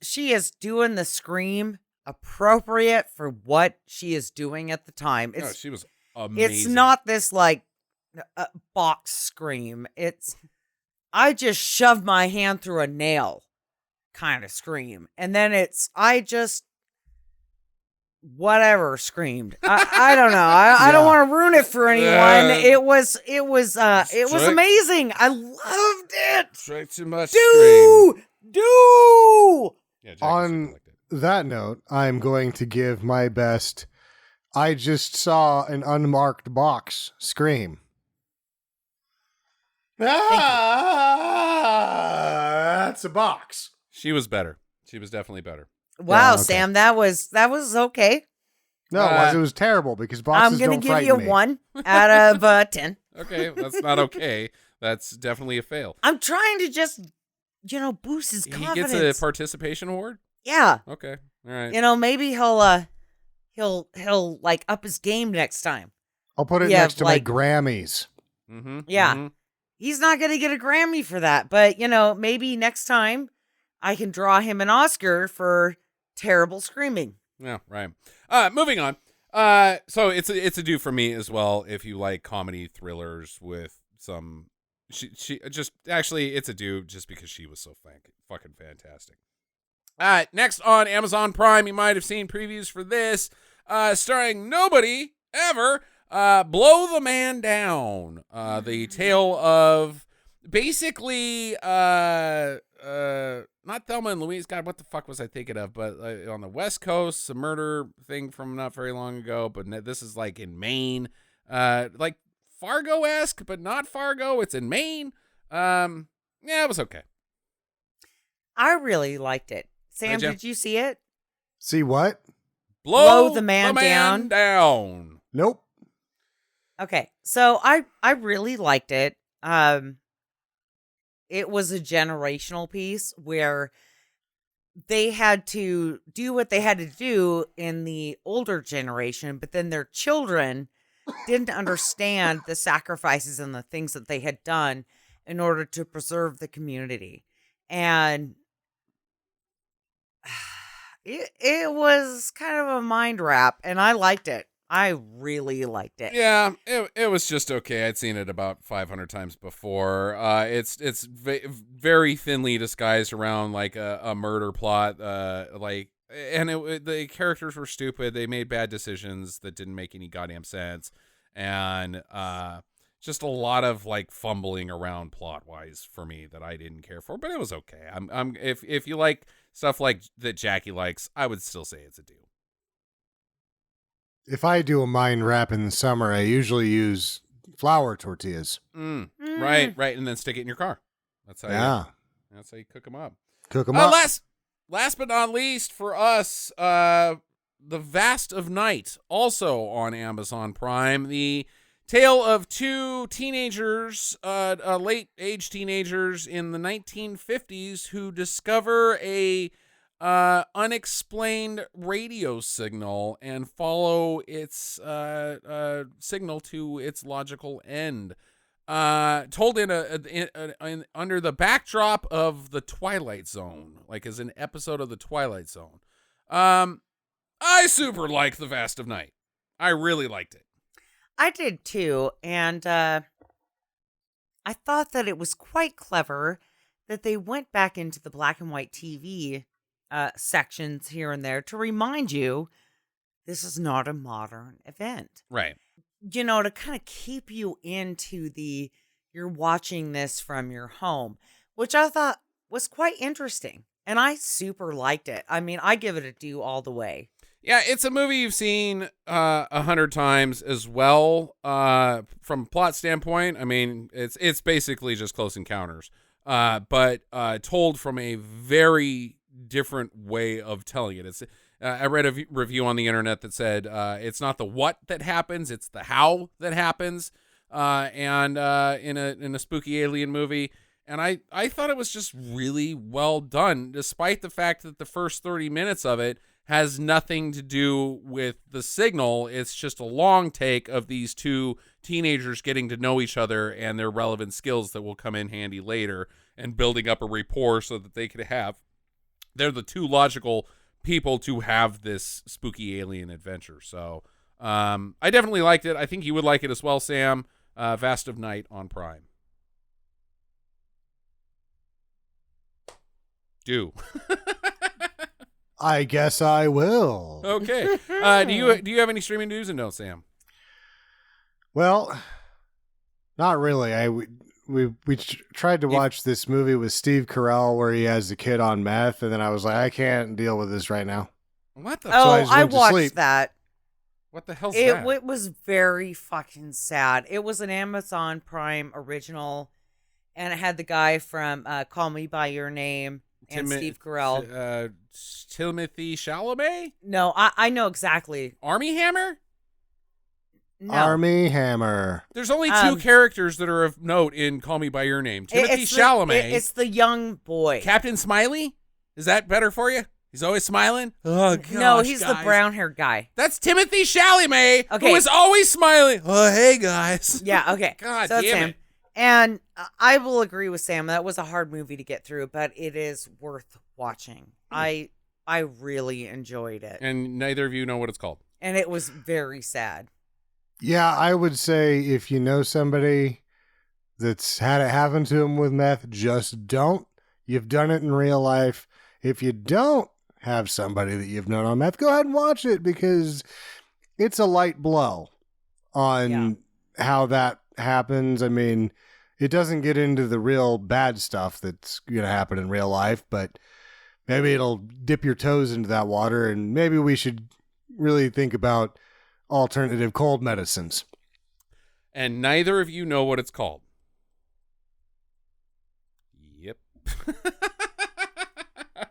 she is doing the scream appropriate for what she is doing at the time. She was amazing. It's not this like box scream. I just shoved my hand through a nail kind of scream. And then whatever screamed. I don't know. I don't want to ruin it for anyone. It was amazing. I loved it. Straight too much scream. Yeah, Jack On that note, I'm going to give my best. I just saw an unmarked box scream. That's a box. She was better. She was definitely better. Wow, Yeah, okay. Sam, that was okay. No, it was terrible because boxes I'm don't gonna give you frighten me. 1 out of 10. Okay, that's not okay. That's definitely a fail. I'm trying to just, boost his confidence. He gets a participation award? Yeah. Okay. All right. Maybe he'll like up his game next time. I'll put it Yeah, next to my Grammys. Mm-hmm. Yeah. Mm-hmm. He's not going to get a Grammy for that, but maybe next time I can draw him an Oscar for terrible screaming. Yeah, right. Moving on. So it's a do for me as well if you like comedy thrillers with some she just actually it's a do just because she was so fucking fantastic. Next on Amazon Prime, you might have seen previews for this, starring nobody ever, Blow the Man Down. The tale of basically not Thelma and Louise. God, what the fuck was I thinking of? But on the West Coast, a murder thing from not very long ago. But this is like in Maine, like Fargo-esque, but not Fargo. It's in Maine. Yeah, it was okay. I really liked it. Sam, Did ya? did you see it? See what? Blow the man down. Nope. Okay, so I really liked it. It was a generational piece where they had to do what they had to do in the older generation, but then their children didn't understand the sacrifices and the things that they had done in order to preserve the community. And it was kind of a mind wrap, and I liked it. I really liked it. Yeah, it was just okay. I'd seen it about 500 times before. It's very thinly disguised around like a murder plot. And the characters were stupid. They made bad decisions that didn't make any goddamn sense, and just a lot of like fumbling around plot wise for me that I didn't care for. But it was okay. If you like stuff like that Jackie likes, I would still say it's a do. If I do a mind wrap in the summer, I usually use flour tortillas. Right, and then stick it in your car. That's how you cook them up. Cook them up. Last but not least for us, The Vast of Night, also on Amazon Prime. The tale of two teenagers, late age teenagers in the 1950s who discover a unexplained radio signal and follow its signal to its logical end. Told in under the backdrop of the Twilight Zone, like as an episode of the Twilight Zone. I super like The Vast of Night. I really liked it. I did too, and I thought that it was quite clever that they went back into the black and white TV sections here and there to remind you this is not a modern event. Right. You know, to kind of keep you into you're watching this from your home, which I thought was quite interesting. And I super liked it. I mean, I give it a do all the way. Yeah, it's a movie you've seen 100 times as well. From a plot standpoint, I mean, it's basically just Close Encounters, but told from a very different way of telling it. I read a review on the internet that said it's not the what that happens, it's the how that happens. And in a spooky alien movie, and I thought it was just really well done, despite the fact that the first 30 minutes of it has nothing to do with the signal. It's just a long take of these two teenagers getting to know each other and their relevant skills that will come in handy later, and building up a rapport so that they're the two logical people to have this spooky alien adventure. So I definitely liked it. I think you would like it as well, Sam. Vast of Night on Prime. Do. I guess I will. Okay. Do you have any streaming news and notes, Sam? Well, not really. We tried to watch this movie with Steve Carell where he has the kid on meth, and then I was like, I can't deal with this right now. What the? Oh, so I watched sleep. that. What the hell's that? It was very fucking sad. It was an Amazon Prime original, and it had the guy from Call Me by Your Name and Steve Carell. Timothy Chalamet? No, I know exactly. Army Hammer? No. Army Hammer. There's only two characters that are of note in Call Me by Your Name. Timothy Chalamet. It's the young boy. Captain Smiley? Is that better for you? He's always smiling? Oh, gosh, no, he's guys. the brown-haired guy. That's Timothy Chalamet, okay. who is always smiling. Oh, hey, guys. Yeah, okay. God so damn it. And I will agree with Sam. That was a hard movie to get through, but it is worth watching. I really enjoyed it. And neither of you know what it's called. And it was very sad. Yeah, I would say if you know somebody that's had it happen to them with meth, just don't. You've done it in real life. If you don't have somebody that you've known on meth, go ahead and watch it, because it's a light blow on how that happens. I mean, it doesn't get into the real bad stuff that's going to happen in real life, but maybe it'll dip your toes into that water, and maybe we should really think about alternative cold medicines. And neither of you know what it's called. Yep.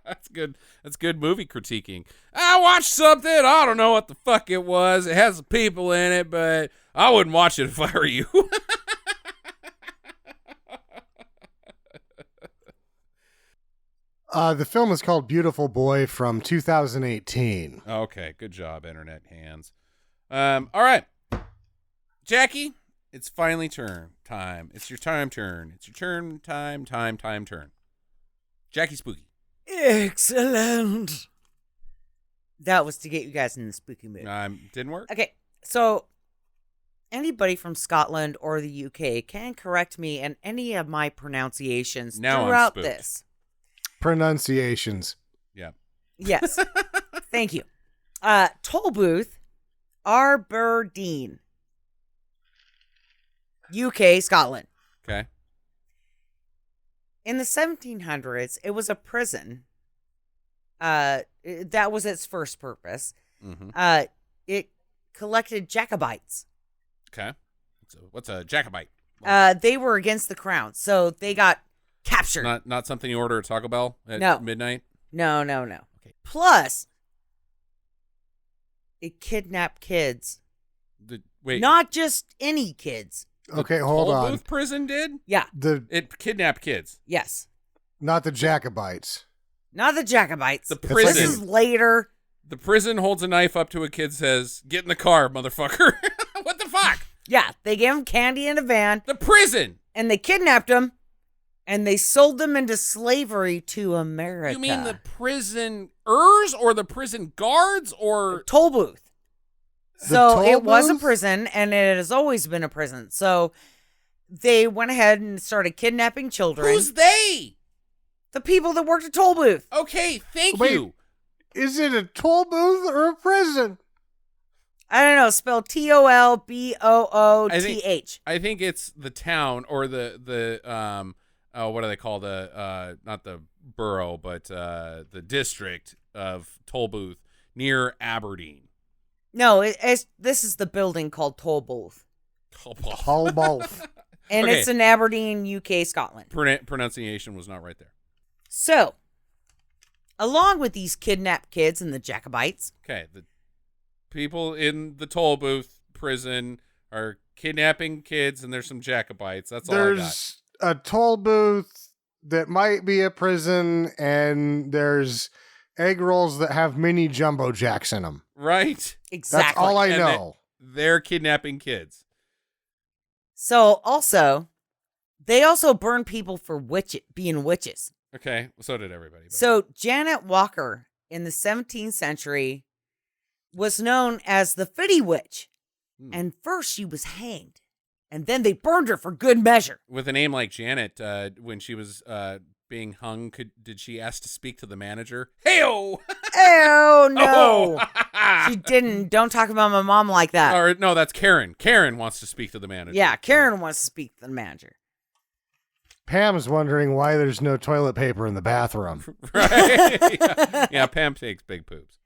That's good. That's good movie critiquing. I watched something. I don't know what the fuck it was. It has people in it, but I wouldn't watch it if I were you. The film is called Beautiful Boy from 2018. Okay, good job, internet hands. All right, Jackie, it's finally time. It's your turn. It's your turn. Turn. Jackie Spooky. Excellent. That was to get you guys in the spooky mood. Didn't work. Okay, so anybody from Scotland or the UK can correct me in any of my pronunciations Now I'm throughout spooked. this. Pronunciations. Yeah. Yes. Thank you. Toll booth, Aberdeen, UK, Scotland. Okay. In the 1700s, it was a prison. That was its first purpose. Mm-hmm. It collected Jacobites. Okay. What's a Jacobite? They were against the crown, so they got captured. Not something you order at Taco Bell at midnight? No. Okay. Plus, it kidnapped kids. Wait. Not just any kids. Okay, hold on. Booth prison did? Yeah. It kidnapped kids. Yes. Not the Jacobites. Not the Jacobites. The prison. This is later. The prison holds a knife up to a kid, says, "Get in the car, motherfucker." What the fuck? Yeah, they gave him candy in a van. The prison. And they kidnapped him, and they sold them into slavery to America. You mean the prisoners or the prison guards or toll booth? The So toll it was a booth? prison, and it has always been a prison. So they went ahead and started kidnapping children. Who's they? The people that worked at toll booth. Okay, thank Wait. you. Is it a toll booth or a prison? I don't know. Spelled TOLBOOTH. I think it's the town or the what do they call the not the borough but the district of Tollbooth near Aberdeen. No, this is the building called Toll Booth, Toll booth. and Okay. it's in Aberdeen, UK, Scotland. Pronunciation was not right there. So, along with these kidnapped kids and the Jacobites, Okay, the people in the toll booth prison are kidnapping kids, and there's some Jacobites. That's all I got. There's a toll booth that might be a prison, and there's egg rolls that have mini jumbo jacks in them. Right? exactly. That's all I And know. They're kidnapping kids. So, they also burn people for being witches. Okay, so did everybody. but- So, Janet Walker in the 17th century was known as the Fitty Witch. Hmm. And first she was hanged, and then they burned her for good measure. With a name like Janet, when she was being hung, did she ask to speak to the manager? Hey-o! Oh, no. Oh! She didn't. Don't talk about my mom like that. Or no, that's Karen. Karen wants to speak to the manager. Yeah, Karen wants to speak to the manager. Pam's wondering why there's no toilet paper in the bathroom. Right? Yeah, Pam takes big poops.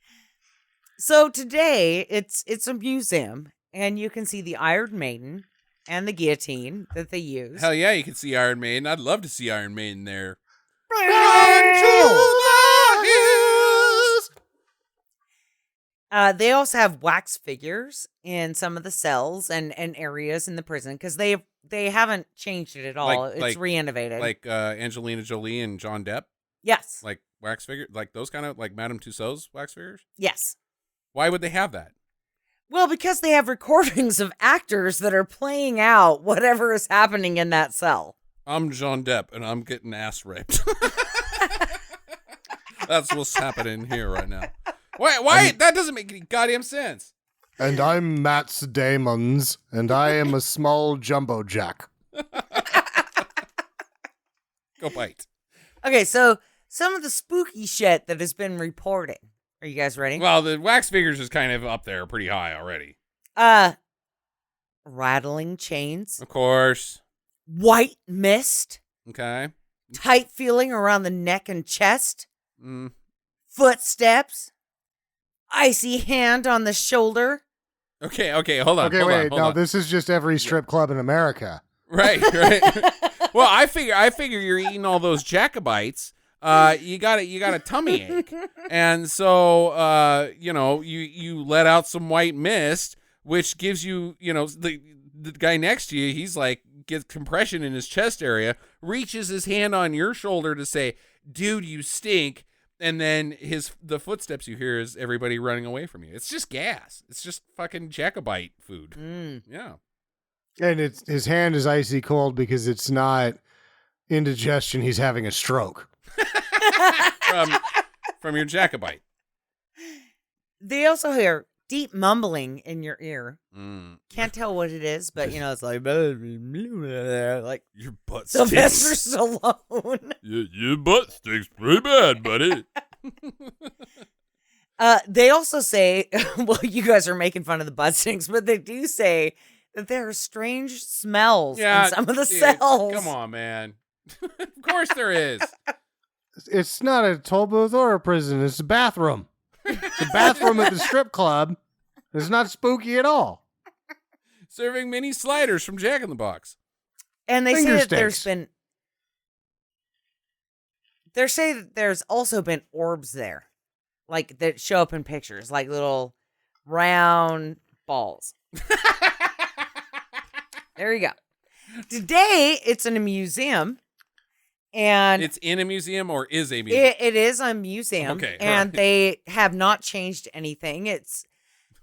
So today, it's a museum, and you can see the Iron Maiden and the guillotine that they use. Hell yeah, you can see Iron Maiden. I'd love to see Iron Maiden there. They also have wax figures in some of the cells and areas in the prison because they haven't changed it at all. It's re-innovated. Like Angelina Jolie and John Depp? Yes. Like wax figure? Like those kind of, like Madame Tussauds wax figures? Yes. Why would they have that? Well, because they have recordings of actors that are playing out whatever is happening in that cell. I'm John Depp, and I'm getting ass raped. That's what's happening here right now. Why? That doesn't make any goddamn sense. And I'm Matt Damon's, and I am a small jumbo jack. Go bite. Okay, so some of the spooky shit that has been reported. Are you guys ready? Well, the wax figures is kind of up there pretty high already. Rattling chains, Of course. white mist, Okay. tight feeling around the neck and chest, Mm. footsteps, icy hand on the shoulder. Okay, hold on. Okay, hold wait. on, No, hold on. this is just every strip club in America. Right. Well, I figure you're eating all those Jacobites. you got a tummy ache, and so you let out some white mist, which gives you the guy next to you. He's like gets compression in his chest area, reaches his hand on your shoulder to say, "Dude, you stink." And then the footsteps you hear is everybody running away from you. It's just gas. It's just fucking Jacobite food. Yeah. And his hand is icy cold because it's not indigestion. He's having a stroke. from your Jacobite. They also hear deep mumbling in your ear. Can't tell what it is, but it's like like your butt Sylvester stinks. Stallone. Your butt stinks pretty bad, buddy. They also say, well, you guys are making fun of the butt stinks, but they do say that there are strange smells in some of the cells. Come on, man. Of course there is. It's not a toll booth or a prison. It's a bathroom. It's a bathroom at the strip club. It's not spooky at all. Serving mini sliders from Jack in the Box. And they Finger say that sticks. they say that there's also been orbs there, like that show up in pictures, like little round balls. There you go. Today, it's in a museum. And it's in a museum or is a museum? It is a museum. Okay. And they have not changed anything. It's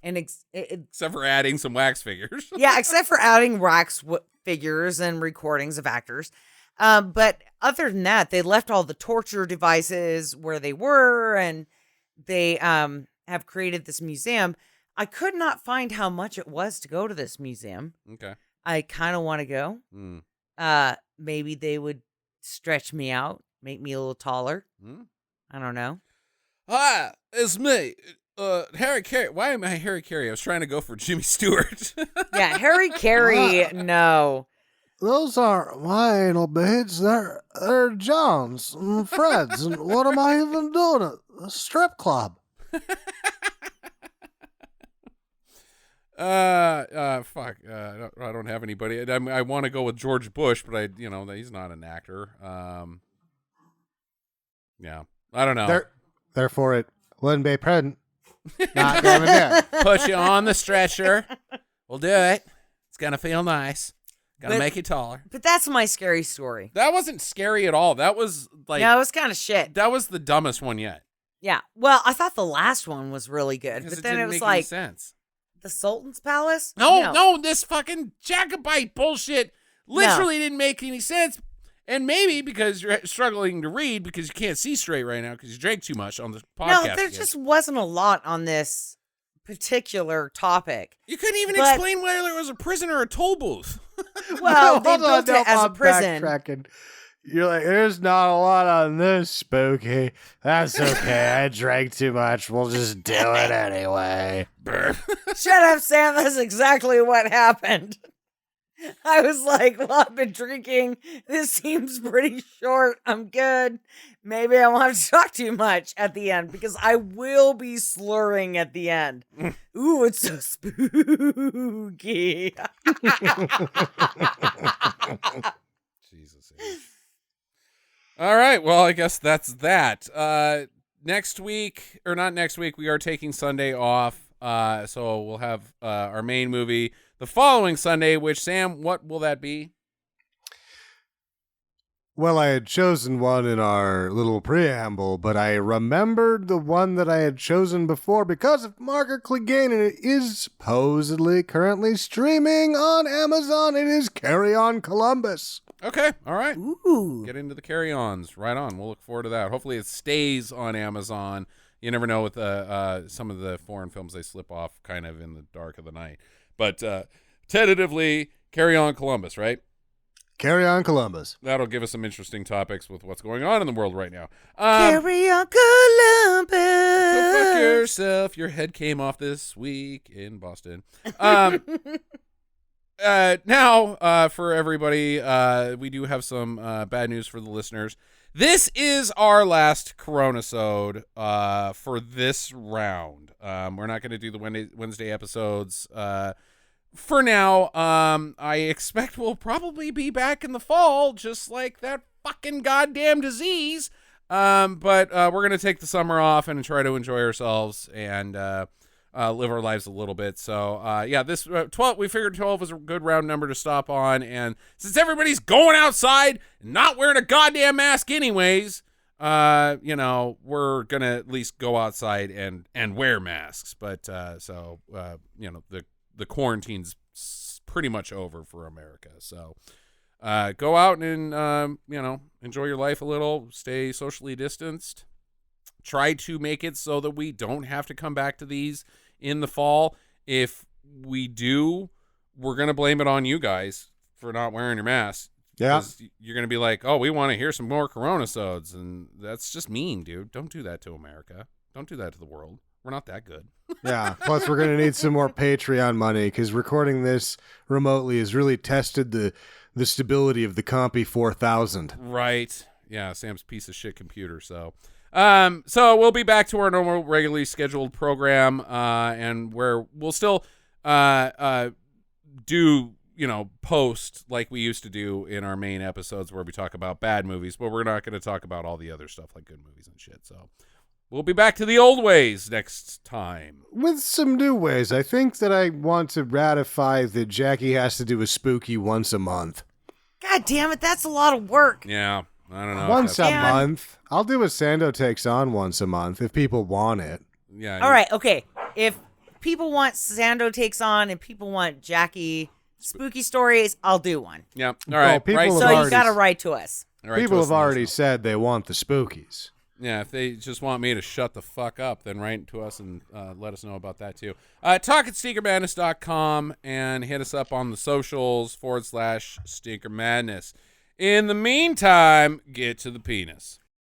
except for adding some wax figures. Yeah, except for adding wax figures and recordings of actors. But other than that, they left all the torture devices where they were, and they have created this museum. I could not find how much it was to go to this museum. Okay. I kind of want to go. Maybe they would stretch me out, make me a little taller. I don't know. Hi, it's me, Harry Carey. Why am I Harry Carey? I was trying to go for Jimmy Stewart. Yeah, Harry Carey. No, those aren't my anal beads. They're John's and Fred's. And what am I even doing at a strip club? Fuck. I don't have anybody. I want to go with George Bush, but he's not an actor. Yeah, I don't know. Therefore, it wouldn't be present. Not gonna do. Put you on the stretcher. We'll do it. It's gonna feel nice. Gonna make you taller. But that's my scary story. That wasn't scary at all. That was like, no, it was kind of shit. That was the dumbest one yet. Yeah. Well, I thought the last one was really good, but then it was like sense. The Sultan's Palace? No, this fucking Jacobite bullshit literally didn't make any sense. And maybe because you're struggling to read because you can't see straight right now because you drank too much on the podcast. No, there just wasn't a lot on this particular topic. You couldn't even explain whether it was a prison or a toll booth. Well, they built it as a prison. You're like, there's not a lot on this, Spooky. That's okay. I drank too much. We'll just do it anyway. Shut up, Sam. That's exactly what happened. I was like, well, I've been drinking. This seems pretty short. I'm good. Maybe I won't have to talk too much at the end because I will be slurring at the end. Ooh, it's so spooky. Jesus. All right. Well, I guess that's that. Next week, or not next week, we are taking Sunday off. So we'll have our main movie the following Sunday, which, Sam, what will that be? Well, I had chosen one in our little preamble, but I remembered the one that I had chosen before because of Margaret Clegane, and it is supposedly currently streaming on Amazon. It is Carry On Columbus. Okay, all right. Ooh. Get into the carry-ons. Right on. We'll look forward to that. Hopefully it stays on Amazon. You never know with some of the foreign films, they slip off kind of in the dark of the night. But tentatively, Carry On Columbus, right? Carry On Columbus. That'll give us some interesting topics with what's going on in the world right now. Carry On Columbus. Go fuck yourself. Your head came off this week in Boston. Now, for everybody, we do have some bad news for the listeners. This is our last Coronasode for this round. We're not going to do the Wednesday episodes for now. I expect we'll probably be back in the fall, just like that fucking goddamn disease. But we're gonna take the summer off and try to enjoy ourselves and live our lives a little bit. So yeah, this 12. We figured 12 was a good round number to stop on, and since everybody's going outside and not wearing a goddamn mask anyways, we're gonna at least go outside and wear masks. But the quarantine's pretty much over for America. So go out and enjoy your life a little. Stay socially distanced. Try to make it so that we don't have to come back to these in the fall. If we do, we're gonna blame it on you guys for not wearing your masks. Yeah. You're going to be like, oh, we want to hear some more Coronasodes. And that's just mean, dude. Don't do that to America. Don't do that to the world. We're not that good. Yeah. Plus, we're going to need some more Patreon money because recording this remotely has really tested the stability of the Compy 4000. Right. Yeah. Sam's piece of shit computer. So we'll be back to our normal, regularly scheduled program and where we'll still do post like we used to do in our main episodes where we talk about bad movies, but we're not going to talk about all the other stuff like good movies and shit. So we'll be back to the old ways next time. With some new ways. I think that I want to ratify that Jackie has to do a Spookie once a month. God damn it, that's a lot of work. Yeah, I don't know. Once a month. I'll do a Sando Takes On once a month if people want it. Yeah. All right, okay. If people want Sando Takes On and people want Jackie Spooky Stories, I'll do one. Yeah. All right. So you got to write to us. People have already said they want the Spookies. Yeah, if they just want me to shut the fuck up, then write to us and let us know about that too. Talk at stinkermadness.com and hit us up on the socials /stinkermadness. In the meantime, get to the penis.